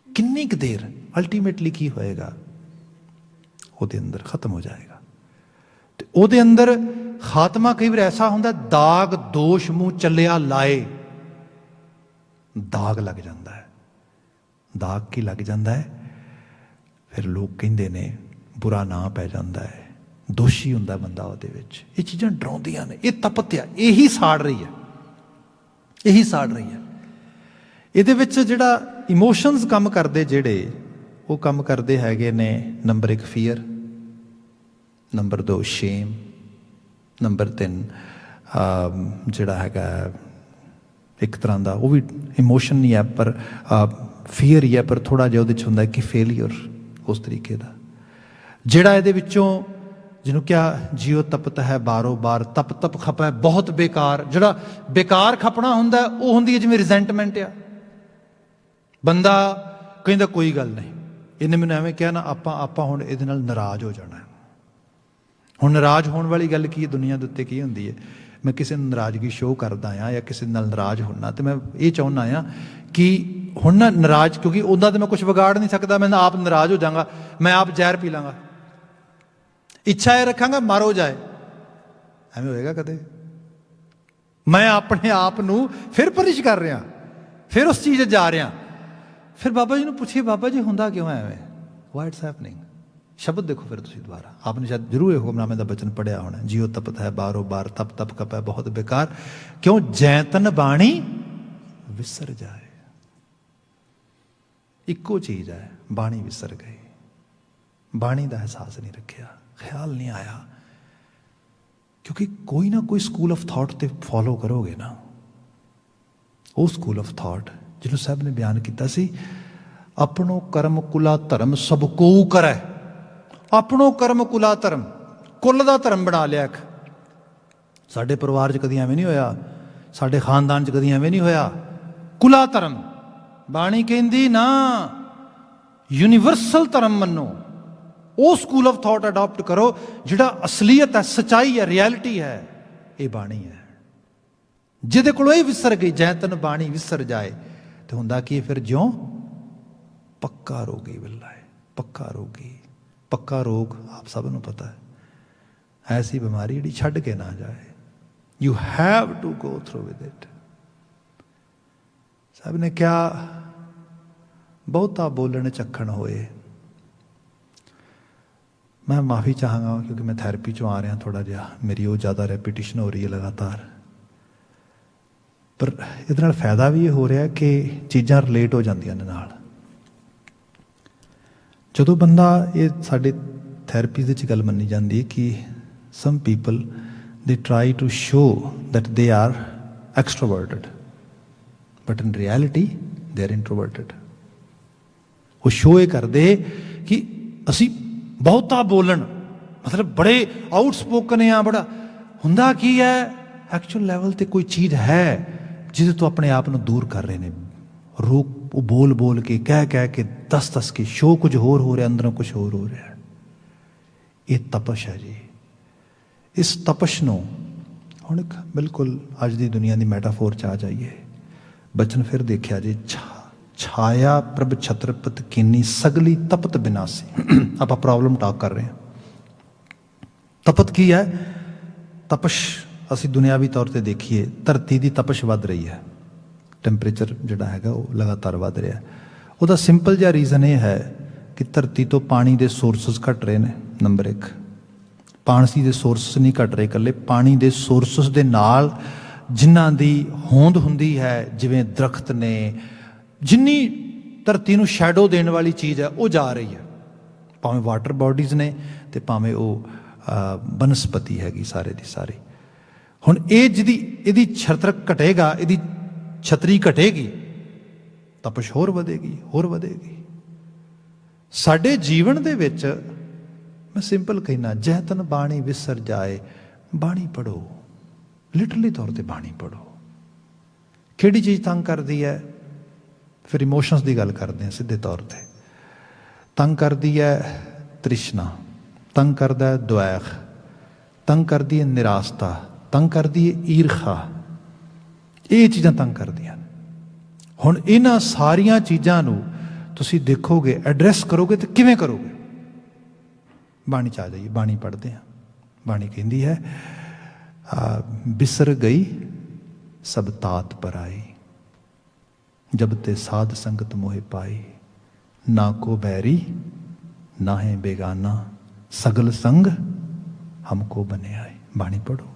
ਕਿੰਨੀ ਕੁ ਦੇਰ ਅਲਟੀਮੇਟਲੀ ਕੀ ਹੋਏਗਾ, ਉਹਦੇ ਅੰਦਰ ਖਤਮ ਹੋ ਜਾਏਗਾ। ਤੇ ਉਹਦੇ ਅੰਦਰ ਖਾਤਮਾ ਕਈ ਵਾਰ ਐਸਾ ਹੁੰਦਾ, ਦਾਗ ਦੋਸ਼ ਮੂੰਹ ਚੱਲਿਆ ਲਾਏ, ਦਾਗ ਲੱਗ ਜਾਂਦਾ ਹੈ। ਦਾਗ ਕੀ ਲੱਗ ਜਾਂਦਾ ਹੈ? ਫਿਰ ਲੋਕ ਕਹਿੰਦੇ ਨੇ ਬੁਰਾ ਨਾਂ ਪੈ ਜਾਂਦਾ ਹੈ, ਦੋਸ਼ੀ ਹੁੰਦਾ ਬੰਦਾ ਉਹਦੇ ਵਿੱਚ। ਇਹ ਚੀਜ਼ਾਂ ਡਰਾਉਂਦੀਆਂ ਨੇ। ਇਹ ਤਪਤਿਆ ਇਹੀ ਸਾੜ ਰਹੀ ਹੈ, ਇਹੀ ਸਾੜ ਰਹੀ ਹੈ। ਇਹਦੇ ਵਿੱਚ ਜਿਹੜਾ ਇਮੋਸ਼ਨਸ ਕੰਮ ਕਰਦੇ, ਜਿਹੜੇ ਉਹ ਕੰਮ ਕਰਦੇ ਹੈਗੇ ਨੇ, number 1 fear, number 2 shame, number 3 ਜਿਹੜਾ ਹੈਗਾ ਇੱਕ ਤਰ੍ਹਾਂ ਦਾ ਉਹ ਵੀ ਇਮੋਸ਼ਨ ਨਹੀਂ ਹੈ ਪਰ ਫੀਅਰ ਹੀ ਹੈ, ਪਰ ਥੋੜ੍ਹਾ ਜਿਹਾ ਉਹਦੇ 'ਚ ਹੁੰਦਾ ਕਿ ਫੇਲੀਅਰ, ਉਸ ਤਰੀਕੇ ਦਾ। ਜਿਹੜਾ ਇਹਦੇ ਵਿੱਚੋਂ ਜਿਹਨੂੰ ਕਿਹਾ ਜਿਉ ਤਪਤ ਹੈ ਬਾਰੋ ਬਾਰ, ਤਪ ਤਪ ਖਪੈ ਬਹੁਤ ਬੇਕਾਰ, ਜਿਹੜਾ ਬੇਕਾਰ ਖਪਣਾ ਹੁੰਦਾ ਉਹ ਹੁੰਦੀ ਹੈ ਜਿਵੇਂ ਰਿਜ਼ੈਂਟਮੈਂਟ ਆ। ਬੰਦਾ ਕਹਿੰਦਾ ਕੋਈ ਗੱਲ ਨਹੀਂ, ਇਹਨੇ ਮੈਨੂੰ ਐਵੇਂ ਕਿਹਾ ਨਾ, ਆਪਾਂ ਹੁਣ ਇਹਦੇ ਨਾਲ ਨਾਰਾਜ਼ ਹੋ ਜਾਣਾ। ਹੁਣ ਨਾਰਾਜ਼ ਹੋਣ ਵਾਲੀ ਗੱਲ ਕੀ ਹੈ ਦੁਨੀਆ ਦੇ ਉੱਤੇ, ਕੀ ਹੁੰਦੀ ਹੈ? ਮੈਂ ਕਿਸੇ ਨੂੰ ਨਾਰਾਜ਼ਗੀ ਸ਼ੋਅ ਕਰਦਾ ਹਾਂ ਜਾਂ ਕਿਸੇ ਨਾਲ ਨਾਰਾਜ਼ ਹੋਣਾ, ਤੇ ਮੈਂ ਇਹ ਚਾਹੁੰਦਾ ਹਾਂ ਕਿ ਹੁਣ ਨਾ ਨਾਰਾਜ਼, ਕਿਉਂਕਿ ਉੱਦਾਂ ਤਾਂ ਮੈਂ ਕੁਛ ਵਿਗਾੜ ਨਹੀਂ ਸਕਦਾ, ਮੈਂ ਆਪ ਨਾਰਾਜ਼ ਹੋ ਜਾਵਾਂਗਾ, ਮੈਂ ਆਪ ਜ਼ਹਿਰ ਪੀ ਲਾਂਗਾ, ਇੱਛਾ ਇਹ ਰੱਖਾਂਗਾ ਮਾਰੋ ਜਾਏ, ਐਵੇਂ ਹੋਏਗਾ ਕਦੇ? ਮੈਂ ਆਪਣੇ ਆਪ ਨੂੰ ਫਿਰ ਪਰਿਸ਼ ਕਰ ਰਿਹਾ, ਫਿਰ ਉਸ ਚੀਜ਼ 'ਚ ਜਾ ਰਿਹਾ। ਫਿਰ ਬਾਬਾ ਜੀ ਨੂੰ ਪੁੱਛੀਏ, ਬਾਬਾ ਜੀ ਹੁੰਦਾ ਕਿਉਂ ਐਵੇਂ? Y it's happening? ਸ਼ਬਦ ਦੇਖੋ ਫਿਰ ਤੁਸੀਂ ਦੁਬਾਰਾ, ਆਪਨੇ ਸ਼ਾਇਦ ਜ਼ਰੂਰ ਇਹ ਹੁਕਮਨਾਮੇ ਦਾ ਬਚਨ ਪੜਿਆ ਹੋਣਾ, ਜਿਉ ਤਪਤ ਹੈ ਬਾਰੋ ਬਾਰ, ਤਪ ਤਪ ਕਪੈ ਬਹੁਤ ਬੇਕਾਰ, ਕਿਉਂ ਜੈਤਨ ਬਾਣੀ ਵਿਸਰ ਜਾਏ। ਇੱਕੋ ਚੀਜ਼ ਹੈ, ਬਾਣੀ ਵਿਸਰ ਗਈ, ਬਾਣੀ ਦਾ ਅਹਿਸਾਸ ਨਹੀਂ ਰੱਖਿਆ, ਖਿਆਲ ਨਹੀਂ ਆਇਆ। ਕਿਉਂਕਿ ਕੋਈ ਨਾ ਕੋਈ ਸਕੂਲ ਆਫ ਥਾਟ ਤੇ ਫੋਲੋ ਕਰੋਗੇ ਨਾ, ਉਹ ਸਕੂਲ ਆਫ ਥਾਟ ਜਿਹਨੂੰ ਸਾਹਿਬ ਨੇ ਬਿਆਨ ਕੀਤਾ ਸੀ, ਆਪਣੋ ਕਰਮ ਕੁਲਾ ਧਰਮ ਸਭ ਕੋ ਕਰੈ। ਆਪਣੋ ਕਰਮ ਕੁਲਾ ਧਰਮ, ਕੁੱਲ ਦਾ ਧਰਮ ਬਣਾ ਲਿਆ ਇੱਕ। ਸਾਡੇ ਪਰਿਵਾਰ 'ਚ ਕਦੀ ਐਵੇਂ ਨਹੀਂ ਹੋਇਆ, ਸਾਡੇ ਖਾਨਦਾਨ 'ਚ ਕਦੀ ਐਵੇਂ ਨਹੀਂ ਹੋਇਆ। ਕੁਲਾ ਧਰਮ ਬਾਣੀ ਕਹਿੰਦੀ ਨਾ, ਯੂਨੀਵਰਸਲ ਧਰਮ ਮੰਨੋ, ਉਹ ਸਕੂਲ ਆਫ ਥਾਟ ਅਡਾਪਟ ਕਰੋ ਜਿਹੜਾ ਅਸਲੀਅਤ ਹੈ, ਸੱਚਾਈ ਹੈ, ਰਿਐਲਿਟੀ ਹੈ। ਇਹ ਬਾਣੀ ਹੈ। ਜਿਹਦੇ ਕੋਲੋਂ ਇਹ ਵਿਸਰ ਗਈ, ਜੈਤਨ ਬਾਣੀ ਵਿਸਰ ਜਾਏ, ਤੇ ਹੁੰਦਾ ਕੀ ਫਿਰ? ਜਿਉਂ ਪੱਕਾ ਰੋਗੀ ਬਿੱਲਾ ਹੈ, ਪੱਕਾ ਰੋਗੀ। ਪੱਕਾ ਰੋਗ ਆਪ ਸਭ ਨੂੰ ਪਤਾ ਹੈ, ਐਸੀ ਬਿਮਾਰੀ ਜਿਹੜੀ ਛੱਡ ਕੇ ਨਾ ਜਾਏ। You have to go through with it. ਸਾਹਿਬ ਨੇ ਕਿਹਾ ਬਹੁਤਾ ਬੋਲਣ ਚੱਖਣ ਹੋਏ। ਮੈਂ ਮਾਫੀ ਚਾਹਾਂਗਾ ਕਿਉਂਕਿ ਮੈਂ ਥੈਰੇਪੀ 'ਚੋਂ ਆ ਰਿਹਾ, ਥੋੜ੍ਹਾ ਜਿਹਾ ਮੇਰੀ ਉਹ ਜ਼ਿਆਦਾ ਰੈਪੀਟੀਸ਼ਨ ਹੋ ਰਹੀ ਹੈ ਲਗਾਤਾਰ। ਪਰ ਇਹਦੇ ਨਾਲ ਫਾਇਦਾ ਵੀ ਇਹ ਹੋ ਰਿਹਾ ਕਿ ਚੀਜ਼ਾਂ ਰਿਲੇਟ ਹੋ ਜਾਂਦੀਆਂ ਨੇ ਨਾਲ। ਜਦੋਂ ਬੰਦਾ, ਇਹ ਸਾਡੇ ਥੈਰੇਪੀ ਦੇ 'ਚ ਗੱਲ ਮੰਨੀ ਜਾਂਦੀ ਹੈ ਕਿ some people they try to show that they are extroverted, but in reality they are introverted. ਉਹ ਸ਼ੋ ਇਹ ਕਰਦੇ ਕਿ ਅਸੀਂ ਬਹੁਤਾ ਬੋਲਣ, ਮਤਲਬ ਬੜੇ ਆਊਟਸਪੋਕਨ ਆ, ਬੜਾ। ਹੁੰਦਾ ਕੀ ਹੈ, ਐਕਚੁਅਲ ਲੈਵਲ ਤੇ ਕੋਈ ਚੀਜ਼ ਹੈ ਜਿਹਦੇ ਤੋਂ ਆਪਣੇ ਆਪ ਨੂੰ ਦੂਰ ਕਰ ਰਹੇ ਨੇ। ਉਹ ਬੋਲ ਬੋਲ ਕੇ, ਕਹਿ ਕੇ, ਦੱਸ ਕੇ, ਸ਼ੋ ਕੁਝ ਹੋਰ ਹੋ ਰਿਹਾ, ਅੰਦਰੋਂ ਕੁਝ ਹੋਰ ਹੋ ਰਿਹਾ। ਇਹ ਤਪਸ਼ ਹੈ ਜੀ। ਇਸ ਤਪਸ਼ ਨੂੰ ਹੁਣ ਇੱਕ ਬਿਲਕੁਲ ਅੱਜ ਦੀ ਦੁਨੀਆ ਦੀ ਮੈਟਾਫੋਰ 'ਚ ਆ ਜਾਈਏ। ਬਚਨ ਫਿਰ ਦੇਖਿਆ ਜੀ, ਛਾਇਆ ਪ੍ਰਭ ਛਤਰਪਤ ਕੀਨੀ ਸਗਲੀ ਤਪਤ ਬਿਨਾਸੀ। ਆਪਾਂ ਪ੍ਰੋਬਲਮ ਟਾਕ ਕਰ ਰਹੇ ਹਾਂ। ਤਪਤ ਕੀ ਹੈ? ਤਪਸ਼ ਅਸੀਂ ਦੁਨਿਆਵੀ ਤੌਰ ਤੇ ਦੇਖੀਏ, ਧਰਤੀ ਦੀ ਤਪਸ਼ ਵੱਧ ਰਹੀ ਹੈ, ਟੈਂਪਰੇਚਰ ਜਿਹੜਾ ਹੈਗਾ ਉਹ ਲਗਾਤਾਰ ਵੱਧ ਰਿਹਾ। ਉਹਦਾ ਸਿੰਪਲ ਜਿਹਾ ਰੀਜ਼ਨ ਇਹ ਹੈ ਕਿ ਧਰਤੀ ਤੋਂ ਪਾਣੀ ਦੇ ਸੋਰਸਸ ਘਟ ਰਹੇ ਨੇ। ਨੰਬਰ 1, ਪਾਣੀ ਦੇ ਸੋਰਸਸ ਨਹੀਂ ਘਟ ਰਹੇ, ਇਕੱਲੇ ਪਾਣੀ ਦੇ ਸੋਰਸਸ ਦੇ ਨਾਲ ਜਿਨ੍ਹਾਂ ਦੀ ਹੋਂਦ ਹੁੰਦੀ ਹੈ, ਜਿਵੇਂ ਦਰਖਤ ਨੇ, ਜਿੰਨੀ ਧਰਤੀ ਨੂੰ ਸ਼ੈਡੋ ਦੇਣ ਵਾਲੀ ਚੀਜ਼ ਹੈ ਉਹ ਜਾ ਰਹੀ ਹੈ, ਭਾਵੇਂ ਵਾਟਰ ਬਾਡੀਜ਼ ਨੇ ਤੇ ਭਾਵੇਂ ਉਹ ਬਨਸਪਤੀ ਹੈਗੀ ਸਾਰੇ ਦੀ ਸਾਰੀ। ਹੁਣ ਇਹ ਇਹਦੀ ਛਤਰ ਘਟੇਗਾ, ਇਹਦੀ ਛਤਰੀ ਘਟੇਗੀ, ਤਪਸ਼ ਹੋਰ ਵਧੇਗੀ, ਹੋਰ ਵਧੇਗੀ। ਸਾਡੇ ਜੀਵਨ ਦੇ ਵਿੱਚ ਮੈਂ ਸਿੰਪਲ ਕਹਿਣਾ, ਜੈਤਨ ਬਾਣੀ ਵਿਸਰ ਜਾਏ। ਬਾਣੀ ਪੜ੍ਹੋ, ਲਿਟਰਲੀ ਤੌਰ ਤੇ ਬਾਣੀ ਪੜ੍ਹੋ। ਕਿਹੜੀ ਚੀਜ਼ ਤੰਗ ਕਰਦੀ ਹੈ? ਫਿਰ ਇਮੋਸ਼ਨਸ ਦੀ ਗੱਲ ਕਰਦੇ ਹਾਂ ਸਿੱਧੇ ਤੌਰ ਤੇ। ਤੰਗ ਕਰਦੀ ਹੈ ਤ੍ਰਿਸ਼ਨਾ, ਤੰਗ ਕਰਦਾ ਹੈ ਦੁਆਖ, ਤੰਗ ਕਰਦੀ ਹੈ ਨਿਰਾਸ਼ਤਾ, ਤੰਗ ਕਰਦੀ ਹੈ ਈਰਖਾ। ਇਹ ਚੀਜ਼ਾਂ ਤੰਗ ਕਰਦੀਆਂ। ਹੁਣ ਇਹਨਾਂ ਸਾਰੀਆਂ ਚੀਜ਼ਾਂ ਨੂੰ ਤੁਸੀਂ ਦੇਖੋਗੇ, ਐਡਰੈਸ ਕਰੋਗੇ ਤੇ ਕਿਵੇਂ ਕਰੋਗੇ? ਬਾਣੀ 'ਚ ਆ ਜਾਈਏ, ਬਾਣੀ ਪੜ੍ਹਦੇ ਹਾਂ। ਬਾਣੀ ਕਹਿੰਦੀ ਹੈ, ਬਿਸਰ ਗਈ ਸਭ ਤਾਤ ਪਰਾਈ, ਜਬ ਤੇ ਸਾਧ ਸੰਗਤ ਮੋਹਿ ਪਾਈ, ਨਾ ਕੋ ਬੈਰੀ ਨਾ ਹੈ ਬੇਗਾਨਾ, ਸਗਲ ਸੰਗ ਹਮਕੋ ਬਨੇ ਆਏ। ਬਾਣੀ ਪੜ੍ਹੋ।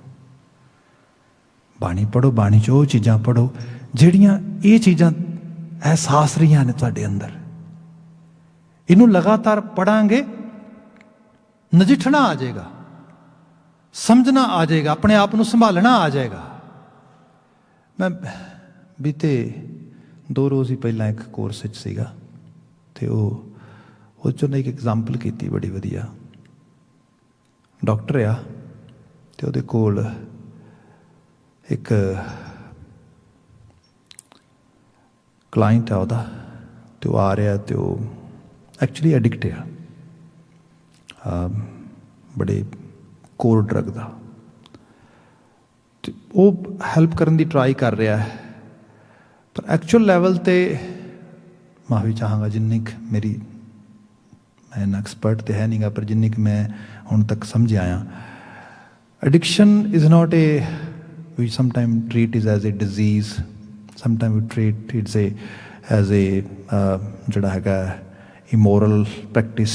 ਬਾਣੀ ਪੜ੍ਹੋ, ਬਾਣੀ 'ਚ ਉਹ ਚੀਜ਼ਾਂ ਪੜ੍ਹੋ ਜਿਹੜੀਆਂ ਇਹ ਚੀਜ਼ਾਂ ਅਹਿਸਾਸ ਰਹੀਆਂ ਨੇ ਤੁਹਾਡੇ ਅੰਦਰ। ਇਹਨੂੰ ਲਗਾਤਾਰ ਪੜ੍ਹਾਂਗੇ, ਨਜਿੱਠਣਾ ਆ ਜਾਏਗਾ, ਸਮਝਣਾ ਆ ਜਾਏਗਾ, ਆਪਣੇ ਆਪ ਨੂੰ ਸੰਭਾਲਣਾ ਆ ਜਾਏਗਾ। ਮੈਂ ਬੀਤੇ 2 ਰੋਜ਼ ਹੀ ਪਹਿਲਾਂ ਇੱਕ ਕੋਰਸ ਵਿੱਚ ਸੀਗਾ ਅਤੇ ਉਹ 'ਚੋਂ ਇੱਕ ਐਗਜ਼ਾਮਪਲ ਕੀਤੀ ਬੜੀ ਵਧੀਆ। ਡਾਕਟਰ ਆ ਅਤੇ ਉਹਦੇ ਕੋਲ ਇੱਕ ਕਲਾਇੰਟ ਆ ਉਹਦਾ, ਅਤੇ ਉਹ ਆ ਰਿਹਾ ਅਤੇ ਉਹ ਐਕਚੁਅਲੀ ਐਡਿਕਟ ਆ ਬੜੇ ਕੋਰ ਡਰੱਗ ਦਾ, ਅਤੇ ਉਹ ਹੈਲਪ ਕਰਨ ਦੀ ਟਰਾਈ ਕਰ ਰਿਹਾ ਹੈ। ਪਰ ਐਕਚੁਅਲ ਲੈਵਲ 'ਤੇ ਮੈਂ ਵੀ ਚਾਹਾਂਗਾ ਜਿੰਨੀ ਕੁ ਮੇਰੀ, ਮੈਂ ਇੰਨਾ ਐਕਸਪਰਟ ਤਾਂ ਹੈ ਨਹੀਂ ਗਾ, ਪਰ ਜਿੰਨੀ ਕੁ ਮੈਂ ਹੁਣ ਤੱਕ ਸਮਝ ਆਇਆ, addiction is not a, we sometime treat is as a disease, sometime we treat it's a as a ਜਿਹੜਾ ਹੈਗਾ immoral practice,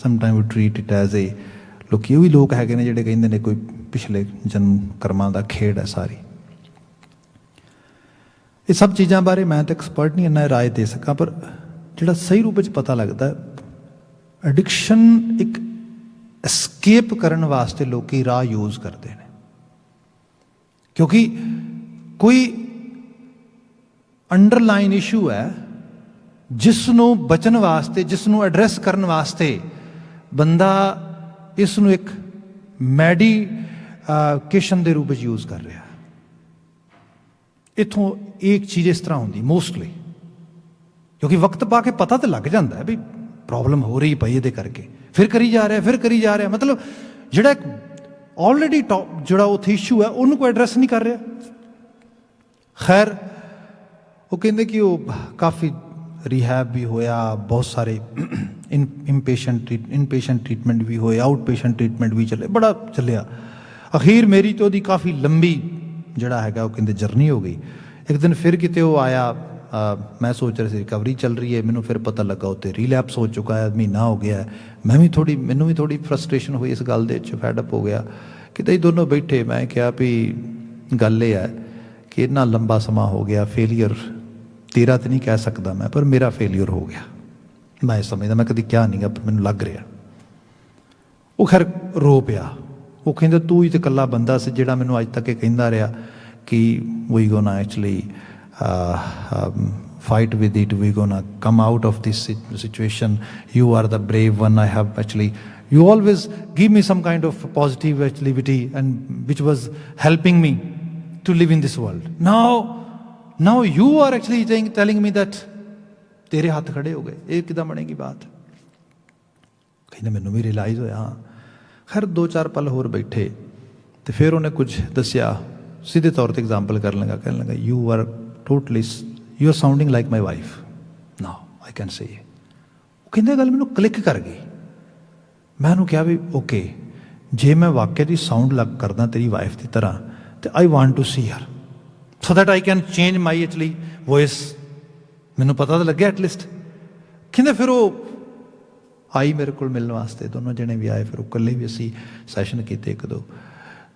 sometime we treat it as a, ਲੋਕੀ ਉਹ ਵੀ ਲੋਕ ਹੈਗੇ ਨੇ ਜਿਹੜੇ ਕਹਿੰਦੇ ਨੇ ਕੋਈ ਪਿਛਲੇ ਜਨਮ ਕਰਮਾਂ ਦਾ ਖੇਡ ਹੈ ਸਾਰੀ। ਇਹ ਸਭ ਚੀਜ਼ਾਂ ਬਾਰੇ ਮੈਂ ਤਾਂ ਐਕਸਪਰਟ ਨਹੀਂ ਇੰਨਾ ਰਾਏ ਦੇ ਸਕਾਂ, ਪਰ ਜਿਹੜਾ ਸਹੀ ਰੂਪ ਵਿੱਚ ਪਤਾ ਲੱਗਦਾ, ਐਡਿਕਸ਼ਨ ਇੱਕ ਐਸਕੇਪ ਕਰਨ ਵਾਸਤੇ ਲੋਕੀ ਰਾਹ ਯੂਜ਼ ਕਰਦੇ ਨੇ, ਕਿਉਂਕਿ ਕੋਈ ਅੰਡਰਲਾਈਨ ਇਸ਼ੂ ਹੈ ਜਿਸ ਨੂੰ ਬਚਣ ਵਾਸਤੇ, ਜਿਸ ਨੂੰ ਐਡਰੈਸ ਕਰਨ ਵਾਸਤੇ ਬੰਦਾ ਇਸ ਨੂੰ ਇੱਕ ਮੈਡੀਕੇਸ਼ਨ ਦੇ ਰੂਪ ਵਿੱਚ ਯੂਜ਼ ਕਰ ਰਿਹਾ। ਇੱਥੋਂ ਇੱਕ ਚੀਜ਼ ਇਸ ਤਰ੍ਹਾਂ ਹੁੰਦੀ ਮੋਸਟਲੀ, ਕਿਉਂਕਿ ਵਕਤ ਪਾ ਕੇ ਪਤਾ ਤਾਂ ਲੱਗ ਜਾਂਦਾ ਹੈ ਵੀ ਪ੍ਰੋਬਲਮ ਹੋ ਰਹੀ ਪਈ ਇਹਦੇ ਕਰਕੇ, ਫਿਰ ਕਰੀ ਜਾ ਰਿਹਾ, ਫਿਰ ਕਰੀ ਜਾ ਰਿਹਾ, ਮਤਲਬ ਜਿਹੜਾ ਇੱਕ ਆਲਰੇਡੀ ਜਿਹੜਾ ਉੱਥੇ ਇਸ਼ੂ ਹੈ ਉਹਨੂੰ ਕੋਈ ਐਡਰੈਸ ਨਹੀਂ ਕਰ ਰਿਹਾ। ਖੈਰ ਉਹ ਕਹਿੰਦੇ ਕਿ ਉਹ ਕਾਫੀ ਰਿਹੈਬ ਵੀ ਹੋਇਆ, ਬਹੁਤ ਸਾਰੇ ਇਨਪੇਸ਼ੈਂਟ ਟ੍ਰੀਟਮੈਂਟ ਵੀ ਹੋਏ, ਆਊਟ ਪੇਸ਼ੈਂਟ ਟ੍ਰੀਟਮੈਂਟ ਵੀ ਚੱਲੇ, ਬੜਾ ਚੱਲਿਆ। ਅਖੀਰ ਮੇਰੀ ਤਾਂ ਉਹਦੀ ਕਾਫੀ ਲੰਬੀ ਜਿਹੜਾ ਹੈਗਾ ਉਹ ਕਹਿੰਦੇ ਜਰਨੀ ਹੋ ਗਈ। ਇੱਕ ਦਿਨ ਫਿਰ ਕਿਤੇ ਉਹ ਆਇਆ, ਮੈਂ ਸੋਚ ਰਿਹਾ ਸੀ ਰਿਕਵਰੀ ਚੱਲ ਰਹੀ ਹੈ, ਮੈਨੂੰ ਫਿਰ ਪਤਾ ਲੱਗਾ ਉੱਥੇ ਰੀਲੈਪਸ ਹੋ ਚੁੱਕਾ ਹੈ, ਮਹੀਨਾ ਹੋ ਗਿਆ। ਮੈਨੂੰ ਵੀ ਥੋੜ੍ਹੀ ਫਰਸਟ੍ਰੇਸ਼ਨ ਹੋਈ ਇਸ ਗੱਲ ਦੇ ਵਿੱਚ, ਫੈਡਅਪ ਹੋ ਗਿਆ। ਕਿਤੇ ਹੀ ਦੋਨੋਂ ਬੈਠੇ, ਮੈਂ ਕਿਹਾ ਵੀ ਗੱਲ ਇਹ ਹੈ ਕਿ ਇੰਨਾ ਲੰਬਾ ਸਮਾਂ ਹੋ ਗਿਆ, ਫੇਲੀਅਰ ਤੇਰਾ ਤਾਂ ਨਹੀਂ ਕਹਿ ਸਕਦਾ ਮੈਂ, ਪਰ ਮੇਰਾ ਫੇਲੀਅਰ ਹੋ ਗਿਆ। ਮੈਂ ਸਮਝਦਾ, ਮੈਂ ਕਦੀ ਕਿਹਾ ਨਹੀਂ ਗਾ, ਪਰ ਮੈਨੂੰ ਲੱਗ ਰਿਹਾ। ਉਹ ਖੈਰ ਰੋ ਪਿਆ। ਉਹ ਕਹਿੰਦਾ ਤੂੰ ਹੀ ਤਾਂ ਇਕੱਲਾ ਬੰਦਾ ਸੀ ਜਿਹੜਾ ਮੈਨੂੰ ਅੱਜ ਤੱਕ ਇਹ ਕਹਿੰਦਾ ਰਿਹਾ ਕਿ we gonna actually fight with it, we're gonna come out of this situation, you are the brave one. I have actually, you always give me some kind of positivity and which was helping me to live in this world. Now you are actually telling me that ਤੇਰੇ ਹੱਥ ਖੜੇ ਹੋ ਗਏ, ਇਹ ਕਿੱਦਾਂ ਬਣੇਗੀ ਬਾਤ। ਕਹਿੰਦਾ ਮੈਨੂੰ ਵੀ ਰਿਅਲਾਈਜ਼ ਹੋਇਆ। ਹਾਂ ਖੈਰ 2-4 ਪਲ ਹੋਰ ਬੈਠੇ ਤੇ ਫਿਰ ਉਹਨੇ ਕੁਝ ਦੱਸਿਆ, ਸਿੱਧੇ ਤੌਰ ਤੇ ਐਗਜ਼ਾਮਪਲ ਕਰਨ ਲੱਗਾ, ਕਹਿਣ ਲੱਗਾ you are totally, you are sounding like my wife now I can say. ਉਹ ਕਹਿੰਦੇ ਗੱਲ ਮੈਨੂੰ ਕਲਿੱਕ ਕਰ ਗਈ। ਮੈਂ ਉਹਨੂੰ ਕਿਹਾ ਵੀ ਓਕੇ, ਜੇ ਮੈਂ ਵਾਕਿਆ ਦੀ ਸਾਊਂਡ ਲੱਗ ਕਰਦਾ ਤੇਰੀ ਵਾਈਫ ਦੀ ਤਰ੍ਹਾਂ, ਤੇ I want to see her so that I can change my actually voice. ਮੈਨੂੰ ਪਤਾ ਤਾਂ ਲੱਗਿਆ ਐਟਲੀਸਟ। ਕਹਿੰਦੇ ਫਿਰ ਉਹ ਆਈ ਮੇਰੇ ਕੋਲ ਮਿਲਣ ਵਾਸਤੇ, ਦੋਨੋਂ ਜਣੇ ਵੀ ਆਏ, ਫਿਰ ਉਹ ਇਕੱਲੇ ਵੀ ਅਸੀਂ ਸੈਸ਼ਨ ਕੀਤੇ 1-2,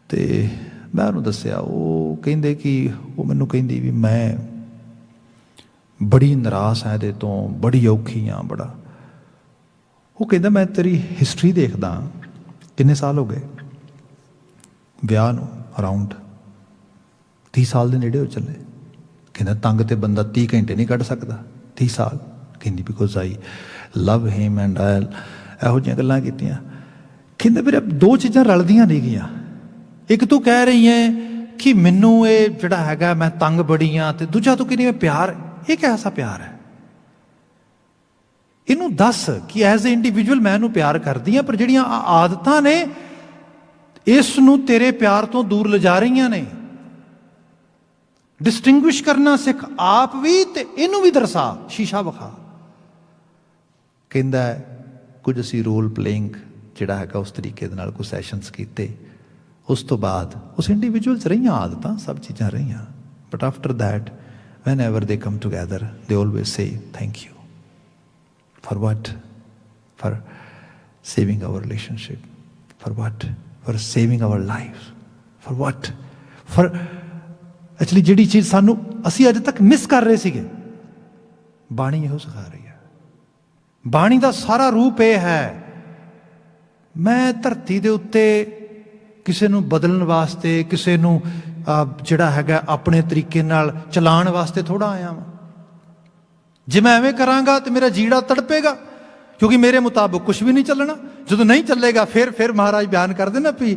ਅਤੇ ਮੈਂ ਉਹਨੂੰ ਦੱਸਿਆ। ਉਹ ਕਹਿੰਦੇ ਕਿ ਉਹ ਮੈਨੂੰ ਕਹਿੰਦੀ ਵੀ ਮੈਂ ਬੜੀ ਨਿਰਾਸ਼ ਹਾਂ ਇਹਦੇ ਤੋਂ, ਬੜੀ ਔਖੀ ਹਾਂ ਬੜਾ। ਉਹ ਕਹਿੰਦਾ ਮੈਂ ਤੇਰੀ ਹਿਸਟਰੀ ਦੇਖਦਾ, ਕਿੰਨੇ ਸਾਲ ਹੋ ਗਏ ਵਿਆਹ ਨੂੰ, ਅਰਾਊਂਡ 30 ਸਾਲ ਦੇ ਨੇੜੇ ਹੋ ਚੱਲੇ। ਕਹਿੰਦਾ ਤੰਗ ਤੇ ਬੰਦਾ 30 ਘੰਟੇ ਨਹੀਂ ਕੱਢ ਸਕਦਾ, 30 ਸਾਲ। ਕਹਿੰਦੀ because I love him and I, ਇਹੋ ਜਿਹੀਆਂ ਗੱਲਾਂ ਕੀਤੀਆਂ। ਕਹਿੰਦੇ ਮੇਰੇ 2 ਚੀਜ਼ਾਂ ਰਲਦੀਆਂ ਨਹੀਂ ਗਈਆਂ। ਇੱਕ ਤੂੰ ਕਹਿ ਰਹੀ ਹੈ ਕਿ ਮੈਨੂੰ ਇਹ ਜਿਹੜਾ ਹੈਗਾ ਮੈਂ ਤੰਗ ਬੜੀ ਹਾਂ, ਅਤੇ ਦੂਜਾ ਤੂੰ ਕਹਿੰਦੀ ਪਿਆਰ, ਇਹ ਕਿਹੋ ਪਿਆਰ ਹੈ? ਇਹਨੂੰ ਦੱਸ ਕਿ ਐਜ਼ ਏ ਇੰਡੀਵਿਜੂਅਲ ਮੈਂ ਇਹਨੂੰ ਪਿਆਰ ਕਰਦੀ ਹਾਂ, ਪਰ ਜਿਹੜੀਆਂ ਆਦਤਾਂ ਨੇ ਇਸ ਨੂੰ ਤੇਰੇ ਪਿਆਰ ਤੋਂ ਦੂਰ ਲਿਜਾ ਰਹੀਆਂ ਨੇ। ਡਿਸਟਿੰਗੁਇਸ਼ ਕਰਨਾ ਸਿੱਖ ਆਪ ਵੀ, ਤੇ ਇਹਨੂੰ ਵੀ ਦਰਸਾ, ਸ਼ੀਸ਼ਾ ਵਿਖਾ। ਕਹਿੰਦਾ ਕੁਝ ਅਸੀਂ ਰੋਲ ਪਲੇਇੰਗ ਜਿਹੜਾ ਹੈਗਾ ਉਸ ਤਰੀਕੇ ਦੇ ਨਾਲ ਕੁਝ ਸੈਸ਼ਨਸ ਕੀਤੇ। ਉਸ ਤੋਂ ਬਾਅਦ ਉਸ ਇੰਡੀਵਿਜੂਅਲ 'ਚ ਰਹੀਆਂ ਆਦਤਾਂ, ਸਭ ਚੀਜ਼ਾਂ ਰਹੀਆਂ, but after that whenever they come together they always say thank you. For what? For saving our relationship. For what? For saving our lives. For what? For actually ਜਿਹੜੀ ਚੀਜ਼ ਸਾਨੂੰ ਅਸੀਂ ਅੱਜ ਤੱਕ ਮਿਸ ਕਰ ਰਹੇ ਸੀਗੇ, ਬਾਣੀ ਇਹੋ ਸਿਖਾ ਰਹੀ ਹੈ। ਬਾਣੀ ਦਾ ਸਾਰਾ ਰੂਪ ਇਹ ਹੈ, ਮੈਂ ਧਰਤੀ ਦੇ ਉੱਤੇ ਕਿਸੇ ਨੂੰ ਬਦਲਣ ਵਾਸਤੇ, ਕਿਸੇ ਨੂੰ ਜਿਹੜਾ ਹੈਗਾ ਆਪਣੇ ਤਰੀਕੇ ਨਾਲ ਚਲਾਉਣ ਵਾਸਤੇ ਥੋੜ੍ਹਾ ਆਇਆ ਵਾਂ। ਜੇ ਮੈਂ ਐਵੇਂ ਕਰਾਂਗਾ ਤਾਂ ਮੇਰਾ ਜੀੜਾ ਤੜਪੇਗਾ, ਕਿਉਂਕਿ ਮੇਰੇ ਮੁਤਾਬਕ ਕੁਝ ਵੀ ਨਹੀਂ ਚੱਲਣਾ। ਜਦੋਂ ਨਹੀਂ ਚੱਲੇਗਾ ਫਿਰ ਮਹਾਰਾਜ ਬਿਆਨ ਕਰਦੇ ਨਾ ਵੀ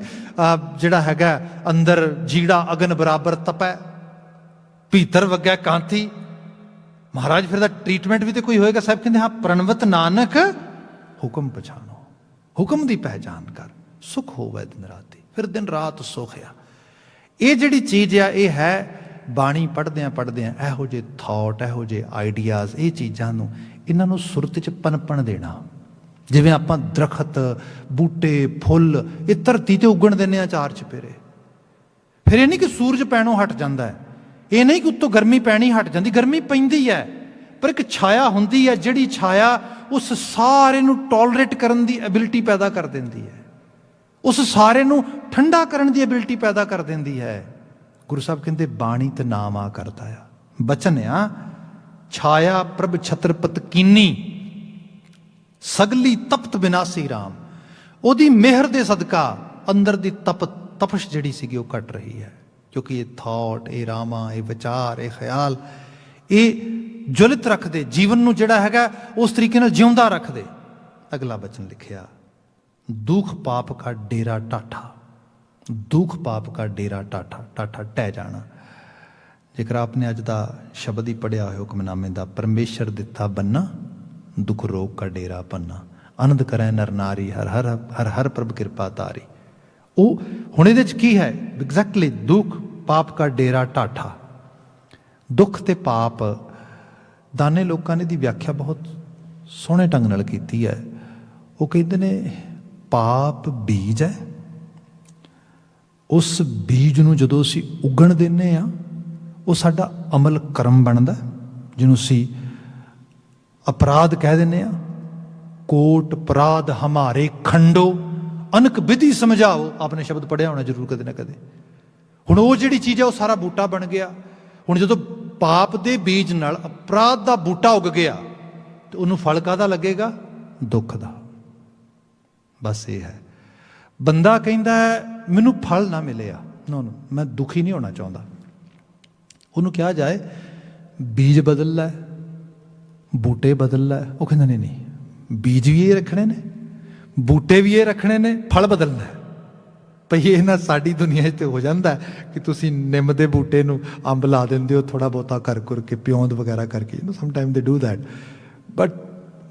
ਜਿਹੜਾ ਹੈਗਾ ਅੰਦਰ ਜੀੜਾ ਅਗਨ ਬਰਾਬਰ ਤਪੈ, ਭੀਤਰ ਵਗੈ ਕਾਂਤੀ। ਮਹਾਰਾਜ ਫਿਰ ਦਾ ਟ੍ਰੀਟਮੈਂਟ ਵੀ ਤਾਂ ਕੋਈ ਹੋਏਗਾ। ਸਾਹਿਬ ਕਹਿੰਦੇ ਹਾਂ, ਪ੍ਰਣਵਤ ਨਾਨਕ ਹੁਕਮ ਪਛਾਣੋ, ਹੁਕਮ ਦੀ ਪਹਿਚਾਨ ਕਰ, ਸੁਖ ਹੋਵੇ ਦਿਨ ਰਾਤੀ। ਫਿਰ ਦਿਨ ਰਾਤ ਸੁਖ ਆ। ਇਹ ਜਿਹੜੀ ਚੀਜ਼ ਆ, ਇਹ ਹੈ ਬਾਣੀ ਪੜ੍ਹਦਿਆਂ ਇਹੋ ਜਿਹੇ ਥਾਟ, ਇਹੋ ਜਿਹੇ ਆਈਡੀਆਜ਼, ਇਹ ਚੀਜ਼ਾਂ ਨੂੰ, ਇਹਨਾਂ ਨੂੰ ਸੁਰਤ 'ਚ ਪਨਪਣ ਦੇਣਾ। ਜਿਵੇਂ ਆਪਾਂ ਦਰਖਤ, ਬੂਟੇ, ਫੁੱਲ ਇਹ ਧਰਤੀ 'ਤੇ ਉੱਗਣ ਦਿੰਦੇ ਹਾਂ ਚਾਰ ਚੁਫੇਰੇ। ਫਿਰ ਇਹ ਨਹੀਂ ਕਿ ਸੂਰਜ ਪੈਣੋਂ ਹਟ ਜਾਂਦਾ ਹੈ, ਇਹ ਨਹੀਂ ਕਿ ਉੱਤੋਂ ਗਰਮੀ ਪੈਣੀ ਹਟ ਜਾਂਦੀ, ਗਰਮੀ ਪੈਂਦੀ ਹੈ, ਪਰ ਇੱਕ ਛਾਇਆ ਹੁੰਦੀ ਹੈ, ਜਿਹੜੀ ਛਾਇਆ ਉਸ ਸਾਰੇ ਨੂੰ ਟੋਲਰੇਟ ਕਰਨ ਦੀ ਐਬਿਲਿਟੀ ਪੈਦਾ ਕਰ ਦਿੰਦੀ ਹੈ, ਉਸ ਸਾਰੇ ਨੂੰ ਠੰਡਾ ਕਰਨ ਦੀ ਐਬਿਲਿਟੀ ਪੈਦਾ ਕਰ ਦਿੰਦੀ ਹੈ। ਗੁਰੂ ਸਾਹਿਬ ਕਹਿੰਦੇ ਬਾਣੀ ਤੇ ਨਾਮ ਆ ਕਰਦਾ ਆ, ਬਚਨ ਆ, ਛਾਇਆ ਪ੍ਰਭ ਛਤਰਪਤ ਕੀਨੀ, ਸਗਲੀ ਤਪਤ ਬਿਨਾਸੀ ਰਾਮ। ਉਹਦੀ ਮਿਹਰ ਦੇ ਸਦਕਾ ਅੰਦਰ ਦੀ ਤਪਸ਼ ਜਿਹੜੀ ਸੀਗੀ ਉਹ ਘਟ ਰਹੀ ਹੈ, ਕਿਉਂਕਿ ਇਹ ਥਾਟ, ਇਹ ਰਾਮਾ, ਇਹ ਵਿਚਾਰ, ਇਹ ਖਿਆਲ, ਇਹ ਜੁਲਤ ਰੱਖਦੇ, ਜੀਵਨ ਨੂੰ ਜਿਹੜਾ ਹੈਗਾ ਉਸ ਤਰੀਕੇ ਨਾਲ ਜਿਉਂਦਾ ਰੱਖਦੇ। ਅਗਲਾ ਬਚਨ ਲਿਖਿਆ, ਦੁਖ ਪਾਪ ਕਾ ਡੇਰਾ ਟਾਠਾ, ਦੁਖ ਪਾਪ ਕਾ ਡੇਰਾ ਟਾਠਾ, ਟਾਠਾ ਟਹਿ ਜਾਣਾ। ਜੇਕਰ ਆਪਨੇ ਅੱਜ ਦਾ ਸ਼ਬਦ ਹੀ ਪੜ੍ਹਿਆ ਹੋਇਆ ਹੁਕਮਨਾਮੇ ਦਾ, ਪਰਮੇਸ਼ਰ ਦਿੱਤਾ ਬੰਨਾ, ਦੁਖ ਰੋਗ ਕਾ ਡੇਰਾ ਪੰਨਾ, ਆਨੰਦ ਕਰੈ ਨਰ ਨਾਰੀ, ਹਰ ਹਰ ਹਰ ਹਰ ਪ੍ਰਭ ਕਿਰਪਾ ਤਾਰੀ। ਉਹ ਹੁਣ ਇਹਦੇ 'ਚ ਕੀ ਹੈ ਐਗਜ਼ੈਕਟਲੀ? ਦੁੱਖ ਪਾਪ ਕਾ ਡੇਰਾ ਟਾਠਾ। ਦੁੱਖ ਤੇ ਪਾਪ, ਦਾਨੇ ਲੋਕਾਂ ਨੇ ਦੀ ਵਿਆਖਿਆ ਬਹੁਤ ਸੋਹਣੇ ਢੰਗ ਨਾਲ ਕੀਤੀ ਹੈ। ਉਹ ਕਹਿੰਦੇ ਨੇ ਪਾਪ ਬੀਜ ਹੈ, ਉਸ ਬੀਜ ਨੂੰ ਜਦੋਂ ਅਸੀਂ ਉੱਗਣ ਦਿੰਦੇ ਹਾਂ, ਉਹ ਸਾਡਾ ਅਮਲ ਕਰਮ ਬਣਦਾ, ਜਿਹਨੂੰ ਅਸੀਂ ਅਪਰਾਧ ਕਹਿ ਦਿੰਦੇ ਹਾਂ। ਕੋਟ ਅਪਰਾਧ ਹਮਾਰੇ ਖੰਡੋ, ਅਨਕ ਵਿਧੀ ਸਮਝਾਓ। ਆਪਨੇ ਸ਼ਬਦ ਪੜ੍ਹਿਆ ਹੋਣਾ ਜ਼ਰੂਰ ਕਦੇ ਨਾ ਕਦੇ। ਹੁਣ ਉਹ ਜਿਹੜੀ ਚੀਜ਼ ਹੈ ਉਹ ਸਾਰਾ ਬੂਟਾ ਬਣ ਗਿਆ। ਹੁਣ ਜਦੋਂ ਪਾਪ ਦੇ ਬੀਜ ਨਾਲ ਅਪਰਾਧ ਦਾ ਬੂਟਾ ਉੱਗ ਗਿਆ ਤੇ ਉਹਨੂੰ ਫਲ ਕਾਹਦਾ ਲੱਗੇਗਾ? ਦੁੱਖ ਦਾ। ਬਸ ਇਹ ਹੈ। ਬੰਦਾ ਕਹਿੰਦਾ ਮੈਨੂੰ ਫਲ ਨਾ ਮਿਲਿਆ, ਨੋ, ਮੈਂ ਦੁਖੀ ਨਹੀਂ ਹੋਣਾ ਚਾਹੁੰਦਾ। ਉਹਨੂੰ ਕਿਹਾ ਜਾਏ ਬੀਜ ਬਦਲ ਲੈ, ਬੂਟੇ ਬਦਲ ਲੈ, ਉਹ ਕਹਿੰਦਾ ਨਹੀਂ, ਬੀਜ ਵੀ ਇਹ ਰੱਖਣੇ ਨੇ, ਬੂਟੇ ਵੀ ਇਹ ਰੱਖਣੇ ਨੇ, ਫਲ ਬਦਲਣਾ। ਭਈ ਇਹ ਨਾ ਸਾਡੀ ਦੁਨੀਆ 'ਚ ਤੇ ਹੋ ਜਾਂਦਾ ਕਿ ਤੁਸੀਂ ਨਿੰਮ ਦੇ ਬੂਟੇ ਨੂੰ ਅੰਬ ਲਾ ਦਿੰਦੇ ਹੋ, ਥੋੜ੍ਹਾ ਬਹੁਤਾ ਕਰ ਕੇ ਪਿਉਂਦ ਵਗੈਰਾ ਕਰਕੇ, ਸਮ ਟਾਈਮ ਦੇ do that, but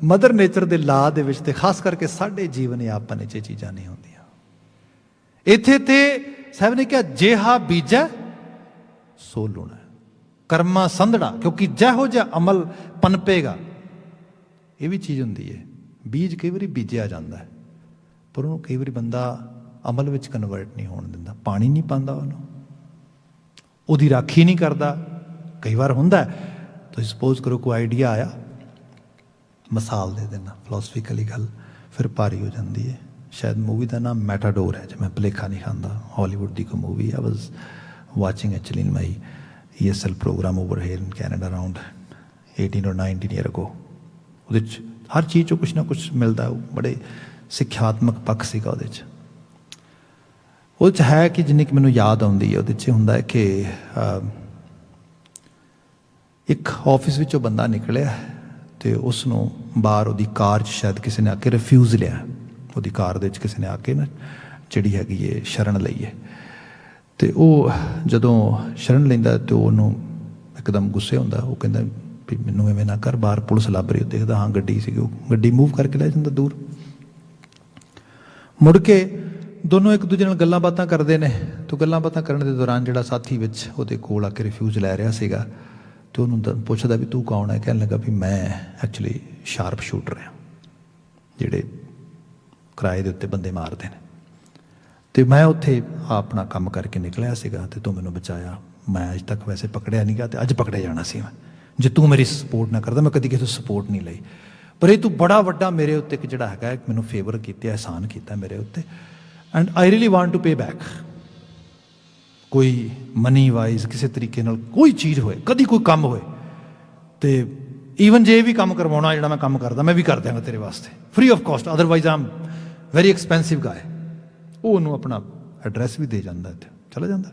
mother nature ਦੇ ਲਾ ਦੇ ਵਿੱਚ ਤੇ ਖਾਸ ਕਰਕੇ ਸਾਡੇ ਜੀਵਨ ਯਾਪਨ 'ਚ ਇਹ ਚੀਜ਼ਾਂ ਨਹੀਂ ਹੁੰਦੀਆਂ। ਇੱਥੇ ਤੇ ਸਾਹਿਬ ਨੇ ਕਿਹਾ ਜਿਹਾ ਬੀਜੈ ਸੋ ਲੂਣਾ, ਕਰਮਾ ਸੰਧੜਾ, ਕਿਉਂਕਿ ਜਿਹੋ ਜਿਹਾ ਅਮਲ ਪਨਪੇਗਾ। ਇਹ ਵੀ ਚੀਜ਼ ਹੁੰਦੀ ਹੈ, ਬੀਜ ਕਈ ਵਾਰੀ ਬੀਜਿਆ ਜਾਂਦਾ ਹੈ, ਪਰ ਉਹਨੂੰ ਕਈ ਵਾਰੀ ਬੰਦਾ ਅਮਲ ਵਿੱਚ ਕਨਵਰਟ ਨਹੀਂ ਹੋਣ ਦਿੰਦਾ, ਪਾਣੀ ਨਹੀਂ ਪਾਉਂਦਾ ਉਹਨੂੰ, ਉਹਦੀ ਰਾਖੀ ਨਹੀਂ ਕਰਦਾ। ਕਈ ਵਾਰ ਹੁੰਦਾ, ਤੁਸੀਂ ਸਪੋਜ਼ ਕਰੋ ਕੋਈ ਆਈਡੀਆ ਆਇਆ, ਮਿਸਾਲ ਦੇ ਦੇਣਾ, ਫਿਲੋਸਫਿਕਲੀ ਗੱਲ ਫਿਰ ਭਾਰੀ ਹੋ ਜਾਂਦੀ ਹੈ। ਸ਼ਾਇਦ ਮੂਵੀ ਦਾ ਨਾਮ ਮੈਟਾਡੋਰ ਹੈ, ਜੇ ਮੈਂ ਭੁਲੇਖਾ ਨਹੀਂ ਖਾਂਦਾ, ਹਾਲੀਵੁੱਡ ਦੀ ਕੋਈ movie. I was watching actually in my ESL program over here in Canada around 18 or 19 year ago. ਉਹਦੇ 'ਚ ਹਰ ਚੀਜ਼ 'ਚੋਂ ਕੁਛ ਨਾ ਕੁਛ ਮਿਲਦਾ। ਉਹ ਬੜੇ ਸਿੱਖਿਆਤਮਕ ਪੱਖ ਸੀਗਾ ਉਹਦੇ 'ਚ। ਉਹਦੇ 'ਚ ਹੈ ਕਿ ਜਿੰਨੀ ਕਿ ਮੈਨੂੰ ਯਾਦ ਆਉਂਦੀ ਹੈ, ਉਹਦੇ 'ਚ ਹੁੰਦਾ ਹੈ ਕਿ ਇੱਕ ਆਫਿਸ ਵਿੱਚੋਂ ਬੰਦਾ ਨਿਕਲਿਆ ਅਤੇ ਉਸ ਨੂੰ ਬਾਹਰ ਉਹਦੀ ਕਾਰ 'ਚ ਸ਼ਾਇਦ ਕਿਸੇ ਨੇ ਆ ਕੇ ਰਿਫਿਊਜ਼ ਲਿਆ। ਉਹਦੀ ਕਾਰ ਦੇ ਵਿੱਚ ਕਿਸੇ ਨੇ ਆ ਕੇ ਨਾ ਜਿਹੜੀ ਹੈਗੀ ਹੈ ਸ਼ਰਨ ਲਈ ਹੈ, ਅਤੇ ਉਹ ਜਦੋਂ ਸ਼ਰਨ ਲੈਂਦਾ ਅਤੇ ਉਹਨੂੰ ਇੱਕਦਮ ਗੁੱਸੇ ਹੁੰਦਾ। ਉਹ ਕਹਿੰਦਾ ਵੀ ਮੈਨੂੰ ਐਵੇਂ ਨਾ ਕਰ, ਬਾਹਰ ਪੁਲਿਸ ਲੱਭ ਰਹੀ। ਉਹ ਦੇਖਦਾ ਹਾਂ ਗੱਡੀ ਸੀਗੀ, ਉਹ ਗੱਡੀ ਮੂਵ ਕਰਕੇ ਲੈ ਜਾਂਦਾ ਦੂਰ। ਮੁੜ ਕੇ ਦੋਨੋਂ ਇੱਕ ਦੂਜੇ ਨਾਲ ਗੱਲਾਂ ਬਾਤਾਂ ਕਰਦੇ ਨੇ, ਅਤੇ ਗੱਲਾਂ ਬਾਤਾਂ ਕਰਨ ਦੇ ਦੌਰਾਨ ਜਿਹੜਾ ਸਾਥੀ ਵਿੱਚ ਉਹਦੇ ਕੋਲ ਆ ਕੇ ਰਿਫਿਊਜ਼ ਲੈ ਰਿਹਾ ਸੀਗਾ, ਅਤੇ ਉਹਨੂੰ ਪੁੱਛਦਾ ਵੀ ਤੂੰ ਕੌਣ ਹੈ? ਕਹਿਣ ਲੱਗਾ ਵੀ ਮੈਂ ਐਕਚੁਅਲੀ ਸ਼ਾਰਪ ਸ਼ੂਟਰ ਹਾਂ, ਜਿਹੜੇ ਕਿਰਾਏ ਦੇ ਉੱਤੇ ਬੰਦੇ ਮਾਰਦੇ ਨੇ, ਅਤੇ ਮੈਂ ਉੱਥੇ ਆਪਣਾ ਕੰਮ ਕਰਕੇ ਨਿਕਲਿਆ ਸੀਗਾ ਅਤੇ ਤੂੰ ਮੈਨੂੰ ਬਚਾਇਆ। ਮੈਂ ਅੱਜ ਤੱਕ ਵੈਸੇ ਪਕੜਿਆ ਨਹੀਂ ਗਿਆ ਅਤੇ ਅੱਜ ਪਕੜਿਆ ਜਾਣਾ ਸੀ ਮੈਂ, ਜੇ ਤੂੰ ਮੇਰੀ ਸਪੋਰਟ ਨਾ ਕਰਦਾ। ਮੈਂ ਕਦੀ ਕਿਸੇ ਤੋਂ ਸਪੋਰਟ ਨਹੀਂ ਲਈ, ਪਰ ਇਹ ਤੂੰ ਬੜਾ ਵੱਡਾ ਮੇਰੇ ਉੱਤੇ ਇੱਕ ਜਿਹੜਾ ਹੈਗਾ ਮੈਨੂੰ ਫੇਵਰ ਕੀਤਾ, ਅਹਿਸਾਨ ਕੀਤਾ ਮੇਰੇ ਉੱਤੇ, and I really want to pay back. कोई मनी वाइज किसी तरीके नाल कोई चीज़ होए, कदी कोई काम होए तो ईवन जे भी काम करवाना जो मैं काम करता मैं भी कर देंगा तेरे वास्ते free of cost, otherwise I am very expensive guy. वो उन्होंने अपना एड्रैस भी दे जाता है, चला जाता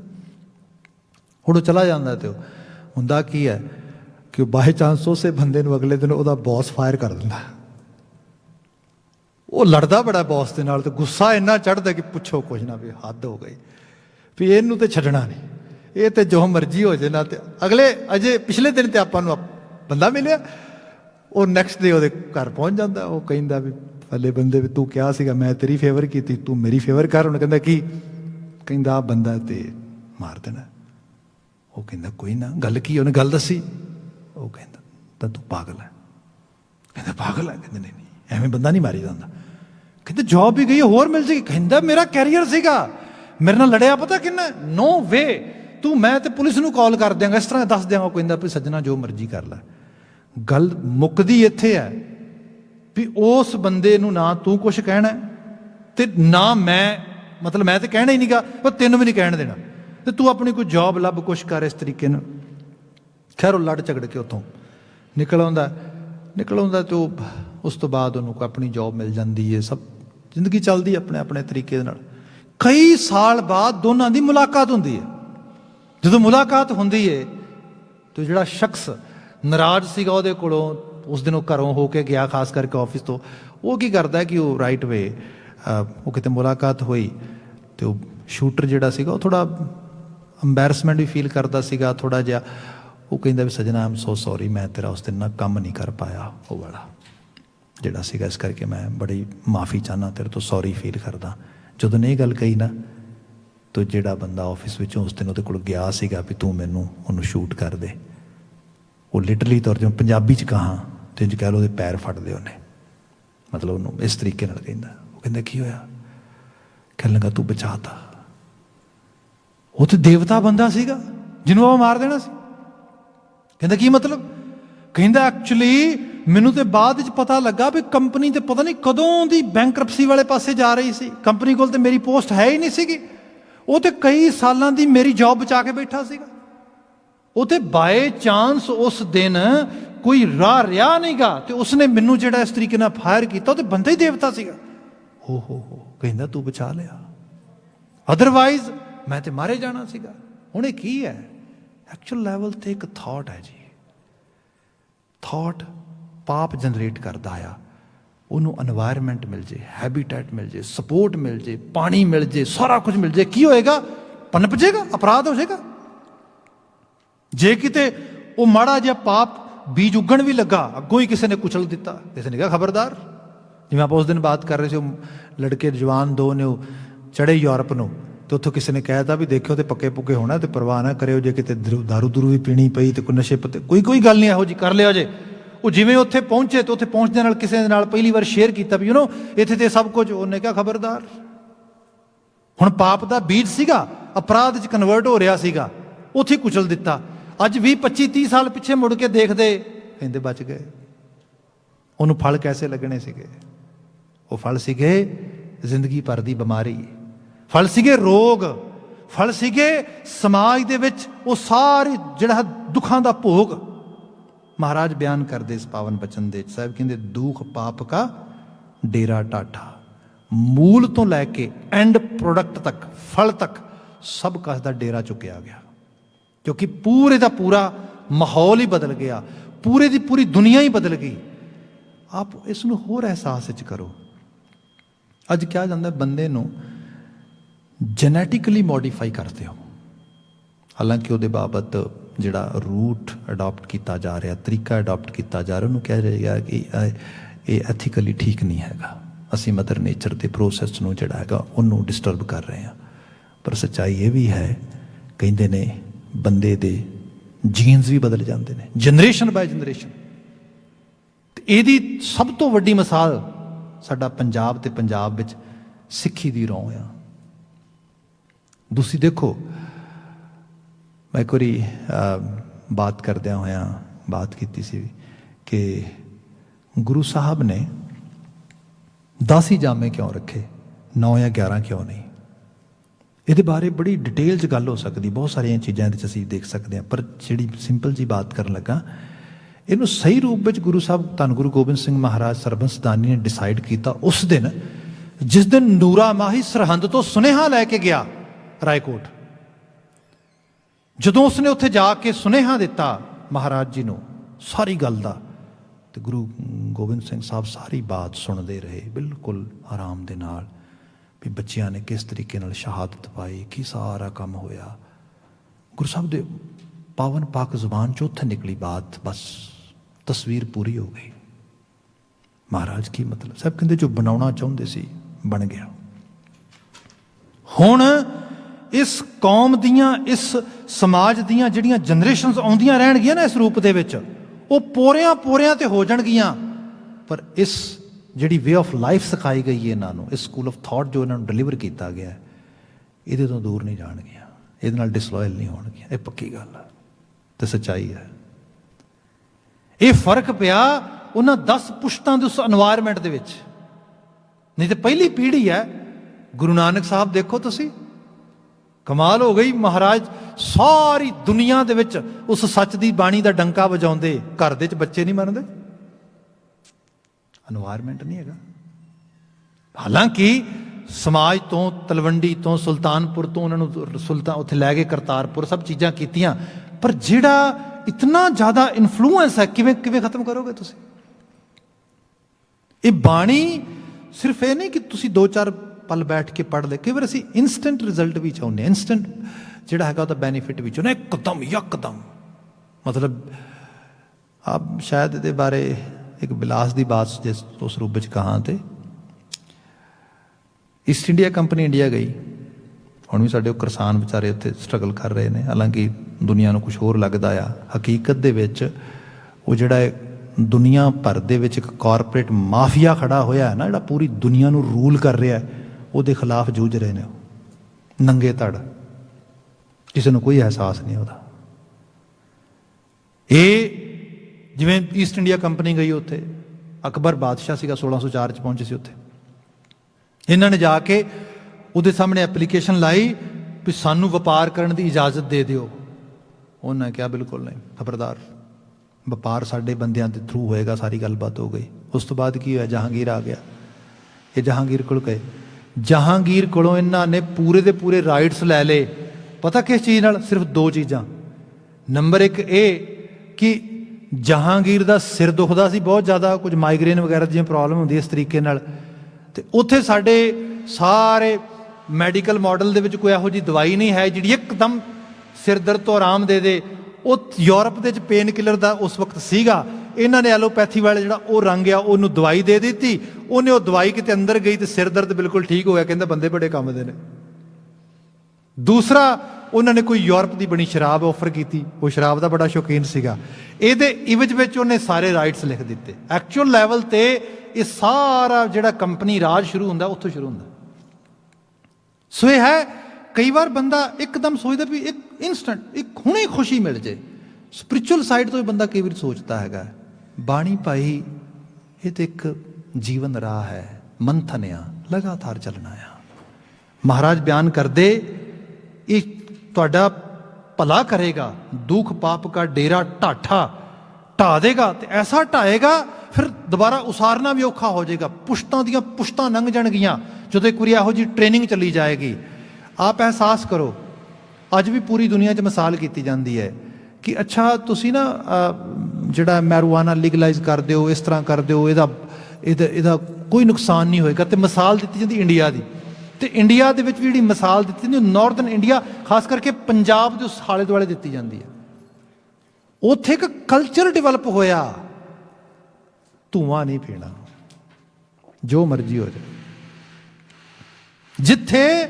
हूँ चला जाता तो हुंदा की है कि बाय चांस उस बंदे नूं अगले दिन वह बॉस फायर कर दिंदा। वो लड़दा बड़ा बॉस के नाल, तो गुस्सा इन्ना चढ़ता कि पुछो कुछ ना, भी हद हो गई, भी इनू तो छड्डना नहीं, ये तो जो मर्जी हो जाए ना। तो अगले अजे पिछले दिन तो आपां नूं बंदा मिलिया, वो नैक्सट डे वो घर पहुँच जाता। वो कहता भी पहले बंदे भी तू क्या सीगा, मैं तेरी फेवर की, तू मेरी फेवर कर। उन्हें कहता की कहता आ बंदा तो मार देना। वो कहता कोई ना, गल की, उन्हें गल दसी। वो कहता तो तू पागल है। कहता पागल है? कहते नहीं नहीं एवें बंदा नहीं मारी जाता। कहते जॉब भी गई होर मिल जाएगी। कहता मेरा कैरियर सीगा, मेरे नाल लड़िया पता किन्ना, नो वे, तू मैं तो पुलिस नूं कॉल कर देंगा, इस तरह दस देंगा। कहता भी सज्जना जो मर्जी कर लै। गल मुकदी इत्थे है भी उस बंदे नूं ना तू कुछ कहना ते ना मैं, मतलब मैं तो कहना ही नहीं गा, पर तेनों भी नहीं कहने देना। तो तू अपनी कोई जॉब लभ, कुछ कर इस तरीके नाल। खैर वो लड़ झगड़ के उत्थों निकल आउंदा तो उस तो बाद उन्होंने अपनी जॉब मिल जाती है, सब जिंदगी चलती अपने अपने तरीके नाल। कई साल बाद दोनों की मुलाकात होती है। जो मुलाकात होती है तो जिहड़ा शख्स नाराज सीगा उहदे कोलों, उस दिन वो घरों होके गया, खास करके ऑफिस तो, वो की करता है कि वो राइट वे वो कितने मुलाकात हुई तो शूटर जिहड़ा सीगा वो थोड़ा अंबैरसमेंट भी फील करता सीगा थोड़ा जिहा। वो कहता भी सजना आई एम सो सॉरी, मैं तेरा उस दिन ना काम नहीं कर पाया, वो वाला जिहड़ा सीगा, इस करके मैं बड़ी माफ़ी चाहना, तेरे तो सॉरी फील करदा। जदों ने गल कही ना तो जिहड़ा बंदा ऑफिस विचों उस दिन उहदे कोल गया सीगा भी तू मैनू उन्होंने शूट कर दे, वो लिटरली तौर पर पंजाबी च कहा तो इंज कह लो उहदे पैर फट दे उन्हें, मतलब उन्होंने इस तरीके नाल कहंदा। वो कहंदा की होया? कहन लगा तू बचाता। वो तो देवता बंदा सीगा जिन्होंने मार देना सी। कहंदा की मतलब? कहंदा एक्चुअली मैनू तो बाद पता लगा भी कंपनी तो पता नहीं कदों दी बैंकरप्सी वाले पासे जा रही सी, कंपनी कोल तो मेरी पोस्ट है ही नहीं सीगी। वो तो कई सालों की मेरी जॉब बचा के बैठा सीगा। वो तो बाय चांस उस दिन कोई राह रहा नहीं गा तो उसने मैनू जिहड़ा इस तरीके नाल फायर किया तो बंदा ही देवता सीगा। हो कहंदा तू बचा लिया, अदरवाइज मैं तो मारे जाना सीगा। हुण इह की है एक्चुअल लैवल ते एक थॉट है जी। थॉट पाप जनरेट करता आ, उन्होंने एनवायरमेंट मिल जाए, हैबिटेट मिल जाए, सपोर्ट मिल जाए, पानी मिल जाए, सारा कुछ मिल जाए, की होएगा? पनप जाएगा, अपराध हो जाएगा। जे किते वो माड़ा जिहा पाप बीज उगण भी लगा, अगों ही किसी ने कुचल दिता, किसी ने कहा खबरदार। जिवें आप उस दिन बात कर रहे थे, लड़के जवान दो ने चढ़े यूरोप नूं तो उत्थों किसी ने कहता भी देखियो तो पक्के पुक्के होना, तो परवाह ना करियो, जे किते दारू दूरू भी पीनी पई तो कोई नशे पत्ते कोई गल नहीं, ਇਹੋ जी कर लिया जे। वो जिवें उत्थे पहुंचे तो उत्थे पहुंचने नाल किसी नाल पहली बार शेयर किया भी इत्थे ते सब कुछ, उन्हें कहा खबरदार। हुण पाप दा बीज सीगा, अपराध च कन्वर्ट हो रहा सीगा, उत्थे कुचल दिता। अज 20-25-30 साल पिछे मुड़ के देखते कहते बच गए। उन्होंने फल कैसे लगने सीगे? वो फल सीगे जिंदगी भर दी बीमारी, फल सीगे रोग, फल सीगे समाज दे विच वो सारे जिहड़ा दुखां दा भोग। महाराज बयान करते इस पावन बचन दे साहब कहते दुख पाप का डेरा टाठा, मूल तो लैके एंड प्रोडक्ट तक, फल तक सब कस का डेरा चुकया गया, क्योंकि पूरे का पूरा माहौल ही बदल गया, पूरे की पूरी दुनिया ही बदल गई। आप इसनूं होर एहसास करो। अज क्या जाता बंदे नूं जेनेटिकली मॉडिफाई करते हो, हालांकि वो बाबत जिहड़ा रूट अडॉप्ट किया जा रहा, तरीका अडॉप्ट किया जा रहा, उन्होंने कह रहा कि ये एथिकली ठीक नहीं हैगा, असी मदर नेचर के प्रोसैस नूं जिहड़ा हैगा उन्होंने डिस्टर्ब कर रहे हैं। पर सच्चाई ये भी है, कहते ने बंदे दे जीन्स भी बदल जाते हैं जनरेशन बाय जनरेशन। ਇਹਦੀ सब तो वड्डी मिसाल साडा पंजाब ते पंजाब विच सिक्खी दी रौं आ। दूसरी देखो, मैं एक बारी बात करदਿਆਂ होया बात की सी कि गुरु साहब ने 10 ही जामे क्यों रखे, 9 या 11 क्यों नहीं? ਇਹਦੇ ਬਾਰੇ ਬੜੀ ਡਿਟੇਲ 'ਚ ਗੱਲ ਹੋ ਸਕਦੀ, ਬਹੁਤ ਸਾਰੀਆਂ ਚੀਜ਼ਾਂ ਇਹਦੇ 'ਚ ਅਸੀਂ ਦੇਖ ਸਕਦੇ ਹਾਂ, ਪਰ ਜਿਹੜੀ ਸਿੰਪਲ ਜੀ ਬਾਤ ਕਰਨ ਲੱਗਾ, ਇਹਨੂੰ ਸਹੀ ਰੂਪ ਵਿੱਚ ਗੁਰੂ ਸਾਹਿਬ ਧੰਨ ਗੁਰੂ ਗੋਬਿੰਦ ਸਿੰਘ ਮਹਾਰਾਜ ਸਰਬੰਸਦਾਨੀ ਨੇ ਡਿਸਾਈਡ ਕੀਤਾ ਉਸ ਦਿਨ, ਜਿਸ ਦਿਨ ਨੂਰਾ ਮਾਹੀ ਸਰਹੰਦ ਤੋਂ ਸੁਨੇਹਾ ਲੈ ਕੇ ਗਿਆ ਰਾਏਕੋਟ। ਜਦੋਂ ਉਸਨੇ ਉੱਥੇ ਜਾ ਕੇ ਸੁਨੇਹਾ ਦਿੱਤਾ ਮਹਾਰਾਜ ਜੀ ਨੂੰ ਸਾਰੀ ਗੱਲ ਦਾ, ਤੇ ਗੁਰੂ ਗੋਬਿੰਦ ਸਿੰਘ ਸਾਹਿਬ ਸਾਰੀ ਬਾਤ ਸੁਣਦੇ ਰਹੇ ਬਿਲਕੁਲ ਆਰਾਮ ਦੇ ਨਾਲ, ਵੀ ਬੱਚਿਆਂ ਨੇ ਕਿਸ ਤਰੀਕੇ ਨਾਲ ਸ਼ਹਾਦਤ ਪਾਈ, ਕੀ ਸਾਰਾ ਕੰਮ ਹੋਇਆ। ਗੁਰੂ ਸਾਹਿਬ ਦੇ ਪਾਵਨ ਪਾਕ ਜ਼ੁਬਾਨ 'ਚ ਉੱਥੇ ਨਿਕਲੀ ਬਾਤ, ਬਸ ਤਸਵੀਰ ਪੂਰੀ ਹੋ ਗਈ। ਮਹਾਰਾਜ ਕੀ ਮਤਲਬ ਸਾਹਿਬ ਕਹਿੰਦੇ ਜੋ ਬਣਾਉਣਾ ਚਾਹੁੰਦੇ ਸੀ ਬਣ ਗਿਆ। ਹੁਣ ਇਸ ਕੌਮ ਦੀਆਂ, ਇਸ ਸਮਾਜ ਦੀਆਂ ਜਿਹੜੀਆਂ ਜਨਰੇਸ਼ਨਸ ਆਉਂਦੀਆਂ ਰਹਿਣਗੀਆਂ ਨਾ ਇਸ ਰੂਪ ਦੇ ਵਿੱਚ, ਉਹ ਪੋਰਿਆਂ ਪੋਰਿਆਂ ਤੇ ਹੋ ਜਾਣਗੀਆਂ, ਪਰ ਇਸ ਜਿਹੜੀ ਵੇ ਆਫ ਲਾਈਫ ਸਿਖਾਈ ਗਈ ਹੈ ਇਹਨਾਂ ਨੂੰ, ਇਸ ਸਕੂਲ ਆਫ ਥਾਟ ਜੋ ਇਹਨਾਂ ਨੂੰ ਡਿਲੀਵਰ ਕੀਤਾ ਗਿਆ, ਇਹਦੇ ਤੋਂ ਦੂਰ ਨਹੀਂ ਜਾਣਗੀਆਂ, ਇਹਦੇ ਨਾਲ ਡਿਸਲੋਇਲ ਨਹੀਂ ਹੋਣਗੀਆਂ। ਇਹ ਪੱਕੀ ਗੱਲ ਹੈ ਤੇ ਸੱਚਾਈ ਹੈ। ਇਹ ਫਰਕ ਪਿਆ ਉਹਨਾਂ 10 ਪੁਸ਼ਤਾਂ ਦੇ ਉਸ এনवायरमेंट ਦੇ ਵਿੱਚ। ਨਹੀਂ ਤੇ ਪਹਿਲੀ ਪੀੜ੍ਹੀ ਹੈ, ਗੁਰੂ ਨਾਨਕ ਸਾਹਿਬ ਦੇਖੋ ਤੁਸੀਂ, ਕਮਾਲ ਹੋ ਗਈ। ਮਹਾਰਾਜ ਸਾਰੀ ਦੁਨੀਆ ਦੇ ਵਿੱਚ ਉਸ ਸੱਚ ਦੀ ਬਾਣੀ ਦਾ ਡੰਕਾ ਵਜਾਉਂਦੇ, ਘਰ ਦੇ 'ਚ ਬੱਚੇ ਨਹੀਂ ਮੰਨਦੇ, এনवायरमेंट ਨਹੀਂ ਹੈਗਾ। ਹਾਲਾਂਕਿ ਸਮਾਜ ਤੋਂ, ਤਲਵੰਡੀ ਤੋਂ, ਸੁਲਤਾਨਪੁਰ ਤੋਂ ਉਹਨਾਂ ਨੂੰ ਉੱਥੇ ਲੈ ਗਏ, ਕਰਤਾਰਪੁਰ, ਸਭ ਚੀਜ਼ਾਂ ਕੀਤੀਆਂ, ਪਰ ਜਿਹੜਾ ਇਤਨਾ ਜ਼ਿਆਦਾ ਇਨਫਲੂਐਂਸ ਹੈ, ਕਿਵੇਂ ਖਤਮ ਕਰੋਗੇ ਤੁਸੀਂ? ਇਹ ਬਾਣੀ ਸਿਰਫ ਇਹ ਨਹੀਂ ਕਿ ਤੁਸੀਂ 2-4 ਪਲ ਬੈਠ ਕੇ ਪੜ੍ਹ ਲੈ, ਕਈ ਵਾਰ ਅਸੀਂ ਇਨਸਟੈਂਟ ਰਿਜ਼ਲਟ ਵੀ ਚਾਹੁੰਦੇ ਹਾਂ, ਇਨਸਟੈਂਟ ਜਿਹੜਾ ਹੈਗਾ ਉਹਦਾ ਬੈਨੀਫਿਟ ਵੀ ਚਾਹੁੰਦੇ, ਇੱਕਦਮ ਯਕਦਮ। ਮਤਲਬ ਆਪ ਸ਼ਾਇਦ ਇਹਦੇ ਬਾਰੇ ਇੱਕ ਬਿਲਾਸ ਦੀ ਬਾਤ ਜਿਸ ਉਸ ਰੂਪ ਵਿੱਚ ਕਹਾਂ, ਤੇ ਈਸਟ ਇੰਡੀਆ ਕੰਪਨੀ ਇੰਡੀਆ ਗਈ, ਹੁਣ ਵੀ ਸਾਡੇ ਉਹ ਕਿਸਾਨ ਵਿਚਾਰੇ ਉੱਥੇ ਸਟਰਗਲ ਕਰ ਰਹੇ ਨੇ, ਹਾਲਾਂਕਿ ਦੁਨੀਆ ਨੂੰ ਕੁਛ ਹੋਰ ਲੱਗਦਾ ਆ। ਹਕੀਕਤ ਦੇ ਵਿੱਚ ਉਹ ਜਿਹੜਾ ਦੁਨੀਆ ਭਰ ਦੇ ਵਿੱਚ ਇੱਕ ਕਾਰਪੋਰੇਟ ਮਾਫੀਆ ਖੜਾ ਹੋਇਆ ਹੈ ਨਾ, ਜਿਹੜਾ ਪੂਰੀ ਦੁਨੀਆ ਨੂੰ ਰੂਲ ਕਰ ਰਿਹਾ, ਉਹਦੇ ਖਿਲਾਫ ਜੂਝ ਰਹੇ ਨੇ ਉਹ ਨੰਗੇ ਧੜ, ਕਿਸੇ ਨੂੰ ਕੋਈ ਅਹਿਸਾਸ ਨਹੀਂ ਉਹਦਾ। ਇਹ ਜਿਵੇਂ ਈਸਟ ਇੰਡੀਆ ਕੰਪਨੀ ਗਈ ਉੱਥੇ, ਅਕਬਰ ਬਾਦਸ਼ਾਹ ਸੀਗਾ, 1604 'ਚ ਪਹੁੰਚੇ ਸੀ ਉੱਥੇ। ਇਹਨਾਂ ਨੇ ਜਾ ਕੇ ਉਹਦੇ ਸਾਹਮਣੇ ਐਪਲੀਕੇਸ਼ਨ ਲਾਈ ਵੀ ਸਾਨੂੰ ਵਪਾਰ ਕਰਨ ਦੀ ਇਜਾਜ਼ਤ ਦੇ ਦਿਓ। ਉਹਨੇ ਕਿਹਾ ਬਿਲਕੁਲ ਨਹੀਂ, ਖਬਰਦਾਰ, ਵਪਾਰ ਸਾਡੇ ਬੰਦਿਆਂ ਦੇ ਥਰੂ ਹੋਏਗਾ। ਸਾਰੀ ਗੱਲਬਾਤ ਹੋ ਗਈ। ਉਸ ਤੋਂ ਬਾਅਦ ਕੀ ਹੋਇਆ, ਜਹਾਂਗੀਰ ਆ ਗਿਆ। ਇਹ ਜਹਾਂਗੀਰ ਕੋਲ ਗਏ, ਜਹਾਂਗੀਰ ਕੋਲੋਂ ਇਹਨਾਂ ਨੇ ਪੂਰੇ ਦੇ ਪੂਰੇ ਰਾਈਟਸ ਲੈ ਲਏ। ਪਤਾ ਕਿਸ ਚੀਜ਼ ਨਾਲ? ਸਿਰਫ 2 ਚੀਜ਼ਾਂ। ਨੰਬਰ 1 ਇਹ ਕਿ ਜਹਾਂਗੀਰ ਦਾ ਸਿਰ ਦੁਖਦਾ ਸੀ ਬਹੁਤ ਜ਼ਿਆਦਾ, ਕੁਝ ਮਾਈਗ੍ਰੇਨ ਵਗੈਰਾ ਦੀਆਂ ਪ੍ਰੋਬਲਮ ਹੁੰਦੀ ਇਸ ਤਰੀਕੇ ਨਾਲ, ਤੇ ਉੱਥੇ ਸਾਡੇ ਸਾਰੇ ਮੈਡੀਕਲ ਮਾਡਲ ਦੇ ਵਿੱਚ ਕੋਈ ਇਹੋ ਜਿਹੀ ਦਵਾਈ ਨਹੀਂ ਹੈ ਜਿਹੜੀ ਇੱਕਦਮ ਸਿਰ ਦਰਦ ਤੋਂ ਆਰਾਮ ਦੇ ਦੇ। ਉਹ ਯੂਰਪ ਦੇ ਵਿੱਚ ਪੇਨ ਕਿਲਰ ਦਾ ਉਸ ਵਕਤ ਸੀਗਾ, ਇਹਨਾਂ ਨੇ ਐਲੋਪੈਥੀ ਵਾਲੇ ਜਿਹੜਾ ਉਹ ਰੰਗ ਆ ਉਹਨੂੰ ਦਵਾਈ ਦੇ ਦਿੱਤੀ। ਉਹਨੇ ਉਹ ਦਵਾਈ ਕਿਤੇ ਅੰਦਰ ਗਈ ਤੇ ਸਿਰ ਦਰਦ ਬਿਲਕੁਲ ਠੀਕ ਹੋਇਆ। ਕਹਿੰਦਾ ਬੰਦੇ ਬੜੇ ਕੰਮ ਦੇ ਨੇ। ਦੂਸਰਾ, ਉਹਨਾਂ ਨੇ ਕੋਈ ਯੂਰਪ ਦੀ ਬਣੀ ਸ਼ਰਾਬ ਆਫਰ ਕੀਤੀ, ਉਹ ਸ਼ਰਾਬ ਦਾ ਬੜਾ ਸ਼ੌਕੀਨ ਸੀਗਾ। ਇਹਦੇ ਇਵਜ ਵਿੱਚ ਉਹਨੇ ਸਾਰੇ ਰਾਈਟਸ ਲਿਖ ਦਿੱਤੇ। ਐਕਚੁਅਲ ਲੈਵਲ ਤੇ ਇਹ ਸਾਰਾ ਜਿਹੜਾ ਕੰਪਨੀ ਰਾਜ ਸ਼ੁਰੂ ਹੁੰਦਾ ਉੱਥੋਂ ਸ਼ੁਰੂ ਹੁੰਦਾ। ਸੋ ਇਹ ਹੈ, ਕਈ ਵਾਰ ਬੰਦਾ ਇੱਕਦਮ ਸੋਚਦਾ ਵੀ ਇੱਕ ਇਨਸਟੈਂਟ, ਇੱਕ ਹੁਣੇ ਖੁਸ਼ੀ ਮਿਲ ਜੇ। ਸਪਿਰਿਚੁਅਲ ਸਾਈਡ ਤੋਂ ਬੰਦਾ ਕਈ ਵਾਰ ਸੋਚਦਾ ਹੈਗਾ। ਬਾਣੀ ਭਾਈ ਇਹ ਤੇ ਇੱਕ ਜੀਵਨ ਰਾਹ ਹੈ, ਮੰਥਨ ਆ, ਲਗਾਤਾਰ ਚੱਲਣਾ ਆ। ਮਹਾਰਾਜ ਬਿਆਨ ਕਰਦੇ ਇਹ ਤੁਹਾਡਾ ਭਲਾ ਕਰੇਗਾ, ਦੁੱਖ ਪਾਪ ਕਾ ਡੇਰਾ ਢਾਠਾ ਢਾ ਦੇਗਾ, ਤੇ ਐਸਾ ਢਾਏਗਾ ਫਿਰ ਦੁਬਾਰਾ ਉਸਾਰਨਾ ਵੀ ਔਖਾ ਹੋ ਜਾਏਗਾ। ਪੁਸ਼ਤਾਂ ਦੀਆਂ ਪੁਸ਼ਤਾਂ ਲੰਘ ਜਾਣਗੀਆਂ ਜਦੋਂ ਇੱਕ ਵਾਰੀ ਇਹੋ ਜਿਹੀ ਟ੍ਰੇਨਿੰਗ ਚੱਲੀ ਜਾਏਗੀ। ਆਪ ਅਹਿਸਾਸ ਕਰੋ, ਅੱਜ ਵੀ ਪੂਰੀ ਦੁਨੀਆ 'ਚ ਮਿਸਾਲ ਕੀਤੀ ਜਾਂਦੀ ਹੈ ਕਿ ਅੱਛਾ ਤੁਸੀਂ ਨਾ ਜਿਹੜਾ ਮੈਰੂਆਨਾ ਲੀਗਲਾਈਜ਼ ਕਰ ਦਿਓ, ਇਸ ਤਰ੍ਹਾਂ ਕਰ ਦਿਓ, ਇਹਦਾ ਕੋਈ ਨੁਕਸਾਨ ਨਹੀਂ ਹੋਏਗਾ। ਤੇ ਮਿਸਾਲ ਦਿੱਤੀ ਜਾਂਦੀ ਇੰਡੀਆ ਦੀ, ਤੇ ਇੰਡੀਆ ਦੇ ਵਿੱਚ ਵੀ ਜਿਹੜੀ ਮਿਸਾਲ ਦਿੱਤੀ ਜਾਂਦੀ ਨਾਰਥਰਨ ਇੰਡੀਆ, ਖਾਸ ਕਰਕੇ ਪੰਜਾਬ ਦੇ ਉਸ ਆਲੇ ਦੁਆਲੇ ਦਿੱਤੀ ਜਾਂਦੀ ਹੈ। ਉੱਥੇ ਇੱਕ ਕਲਚਰ ਡਿਵੈਲਪ ਹੋਇਆ, ਧੂੰਆਂ ਨਹੀਂ ਪੀਣਾ, ਜੋ ਮਰਜ਼ੀ ਹੋ ਜਾਏ। ਜਿੱਥੇ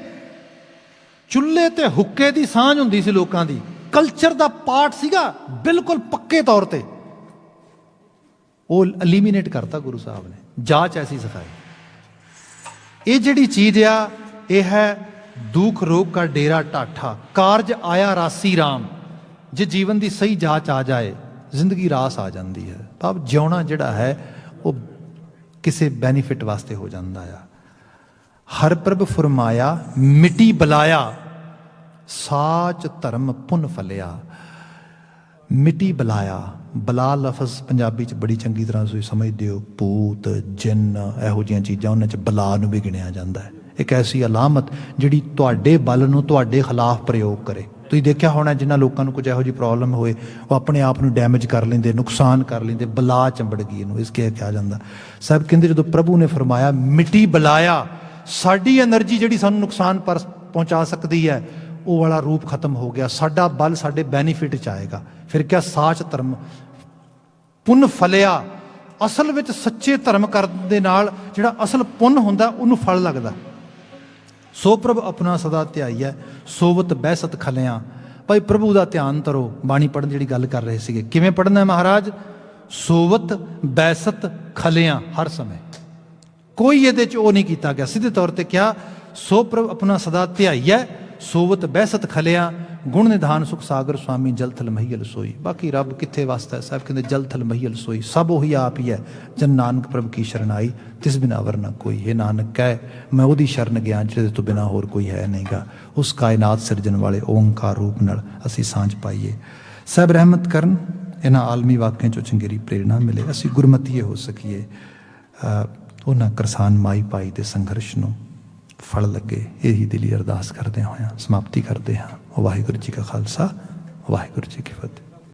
ਚੁੱਲ੍ਹੇ ਤੇ ਹੁੱਕੇ ਦੀ ਸਾਂਝ ਹੁੰਦੀ ਸੀ ਲੋਕਾਂ ਦੀ, ਕਲਚਰ ਦਾ ਪਾਰਟ ਸੀਗਾ ਬਿਲਕੁਲ ਪੱਕੇ ਤੌਰ ਤੇ, ਉਹ ਐਲੀਮੀਨੇਟ ਕਰਤਾ ਗੁਰੂ ਸਾਹਿਬ ਨੇ। ਜਾਂਚ ਐਸੀ ਸਿਖਾਈ। ਇਹ ਜਿਹੜੀ ਚੀਜ਼ ਆ, ਇਹ ਹੈ ਦੁੱਖ ਰੋਗ ਕਾ ਡੇਰਾ ਢਾਠਾ, ਕਾਰਜ ਆਇਆ ਰਾਸੀ ਰਾਮ। ਜੇ ਜੀਵਨ ਦੀ ਸਹੀ ਜਾਂਚ ਆ ਜਾਏ, ਜ਼ਿੰਦਗੀ ਰਾਸ ਆ ਜਾਂਦੀ ਹੈ। ਭਾਵ ਜਿਉਣਾ ਜਿਹੜਾ ਹੈ ਉਹ ਕਿਸੇ ਬੈਨੀਫਿਟ ਵਾਸਤੇ ਹੋ ਜਾਂਦਾ ਆ। ਹਰ ਪ੍ਰਭ ਫਰਮਾਇਆ ਮਿਟੀ ਬੁਲਾਇਆ, ਸਾਚ ਧਰਮ ਪੁੰਨ ਫਲਿਆ। ਮਿੱਟੀ ਬਲਾਇਆ, ਬਲਾ ਲਫ਼ਜ਼ ਪੰਜਾਬੀ 'ਚ ਬੜੀ ਚੰਗੀ ਤਰ੍ਹਾਂ ਤੁਸੀਂ ਸਮਝਦੇ ਹੋ, ਭੂਤ ਜਿੰਨ ਇਹੋ ਜਿਹੀਆਂ ਚੀਜ਼ਾਂ, ਉਹਨਾਂ 'ਚ ਬਲਾ ਨੂੰ ਵੀ ਗਿਣਿਆ ਜਾਂਦਾ ਹੈ। ਇੱਕ ਐਸੀ ਅਲਾਮਤ ਜਿਹੜੀ ਤੁਹਾਡੇ ਬਲ ਨੂੰ ਤੁਹਾਡੇ ਖਿਲਾਫ ਪ੍ਰਯੋਗ ਕਰੇ। ਤੁਸੀਂ ਦੇਖਿਆ ਹੋਣਾ ਜਿਨ੍ਹਾਂ ਲੋਕਾਂ ਨੂੰ ਕੁਝ ਇਹੋ ਜਿਹੀ ਪ੍ਰੋਬਲਮ ਹੋਏ, ਉਹ ਆਪਣੇ ਆਪ ਨੂੰ ਡੈਮੇਜ ਕਰ ਲੈਂਦੇ, ਨੁਕਸਾਨ ਕਰ ਲੈਂਦੇ, ਬਲਾ ਚੰਬੜ ਗਈ ਇਹਨੂੰ, ਇਸ ਕੇ ਕਿਹਾ ਜਾਂਦਾ। ਸਾਹਿਬ ਕਹਿੰਦੇ ਜਦੋਂ ਪ੍ਰਭੂ ਨੇ ਫਰਮਾਇਆ ਮਿੱਟੀ ਬਲਾਇਆ, ਸਾਡੀ એનર્ਜੀ ਜਿਹੜੀ ਸਾਨੂੰ ਨੁਕਸਾਨ ਪਹੁੰਚਾ ਸਕਦੀ ਹੈ, ਉਹ ਵਾਲਾ ਰੂਪ ਖਤਮ ਹੋ ਗਿਆ। ਸਾਡਾ ਬਲ ਸਾਡੇ ਬੈਨੀਫਿਟ 'ਚ ਆਏਗਾ। ਫਿਰ ਕਿਆ ਸਾਚ ਧਰਮ ਪੁੰਨ ਫਲਿਆ। ਅਸਲ ਵਿੱਚ ਸੱਚੇ ਧਰਮ ਕਰਨ ਦੇ ਨਾਲ ਜਿਹੜਾ ਅਸਲ ਪੁੰਨ ਹੁੰਦਾ ਉਹਨੂੰ ਫਲ ਲੱਗਦਾ। ਸੋ ਪ੍ਰਭ ਆਪਣਾ ਸਦਾ ਧਿਆਈਐ, ਸੋਵਤ ਬਹਿਸਤ ਖਲਿਆਂ। ਭਾਈ ਪ੍ਰਭੂ ਦਾ ਧਿਆਨ ਕਰੋ। ਬਾਣੀ ਪੜ੍ਹਨ ਜਿਹੜੀ ਗੱਲ ਕਰ ਰਹੇ ਸੀਗੇ, ਕਿਵੇਂ ਪੜ੍ਹਨਾ ਹੈ ਮਹਾਰਾਜ? ਸੋਵਤ ਬਹਿਸਤ ਖਲਿਆਂ, ਹਰ ਸਮੇਂ। ਕੋਈ ਇਹਦੇ 'ਚ ਉਹ ਨਹੀਂ ਕੀਤਾ ਗਿਆ, ਸਿੱਧੇ ਤੌਰ ਤੇ ਕਿਹਾ ਸੋ ਪ੍ਰਭ ਆਪਣਾ ਸਦਾ ਧਿਆਈਐ, ਸੋਵਤ ਬਹਿਸਤ ਖਲਿਆਂ। ਗੁਣ ਨਿਧਾਨ ਸੁਖ ਸਾਗਰ ਸੁਆਮੀ ਜਲ ਥਲ ਮਹੀਲ ਸੋਈ। ਬਾਕੀ ਰੱਬ ਕਿੱਥੇ ਵਸਦਾ? ਸਾਹਿਬ ਕਹਿੰਦੇ ਜਲ ਥਲ ਮਹੀਲ ਸੋਈ, ਸਭ ਉਹੀ ਆਪ ਹੀ ਹੈ। ਜਨ ਨਾਨਕ ਪ੍ਰਭ ਕੀ ਸ਼ਰਨ ਆਈ, ਤਿਸ ਬਿਨਾ ਅਵਰ ਨਾ ਕੋਈ। ਇਹ ਨਾਨਕ ਕਹਿ ਮੈਂ ਉਹਦੀ ਸ਼ਰਨ ਗਿਆ ਜਿਹਦੇ ਤੋਂ ਬਿਨਾਂ ਹੋਰ ਕੋਈ ਹੈ ਨਹੀਂਗਾ। ਉਸ ਕਾਇਨਾਤ ਸਿਰਜਣ ਵਾਲੇ ਓਂਕਾਰ ਰੂਪ ਨਾਲ ਅਸੀਂ ਸਾਂਝ ਪਾਈਏ। ਸਾਹਿਬ ਰਹਿਮਤ ਕਰਨ, ਇਹਨਾਂ ਆਲਮੀ ਵਾਕਿਆਂ 'ਚੋਂ ਚੰਗੇਰੀ ਪ੍ਰੇਰਣਾ ਮਿਲੇ, ਅਸੀਂ ਗੁਰਮਤੀਏ ਹੋ ਸਕੀਏ। ਉਹਨਾਂ ਕਰਸਾਨ ਮਾਈ ਭਾਈ ਦੇ ਸੰਘਰਸ਼ ਨੂੰ ਫਲ ਲੱਗੇ, ਇਹੀ ਦਿਲੀ ਅਰਦਾਸ ਕਰਦੇ ਹੋਇਆ ਸਮਾਪਤੀ ਕਰਦੇ ਹਾਂ। ਵਾਹਿਗੁਰੂ ਜੀ ਕਾ ਖਾਲਸਾ, ਵਾਹਿਗੁਰੂ ਜੀ ਕੀ ਫਤਿਹ।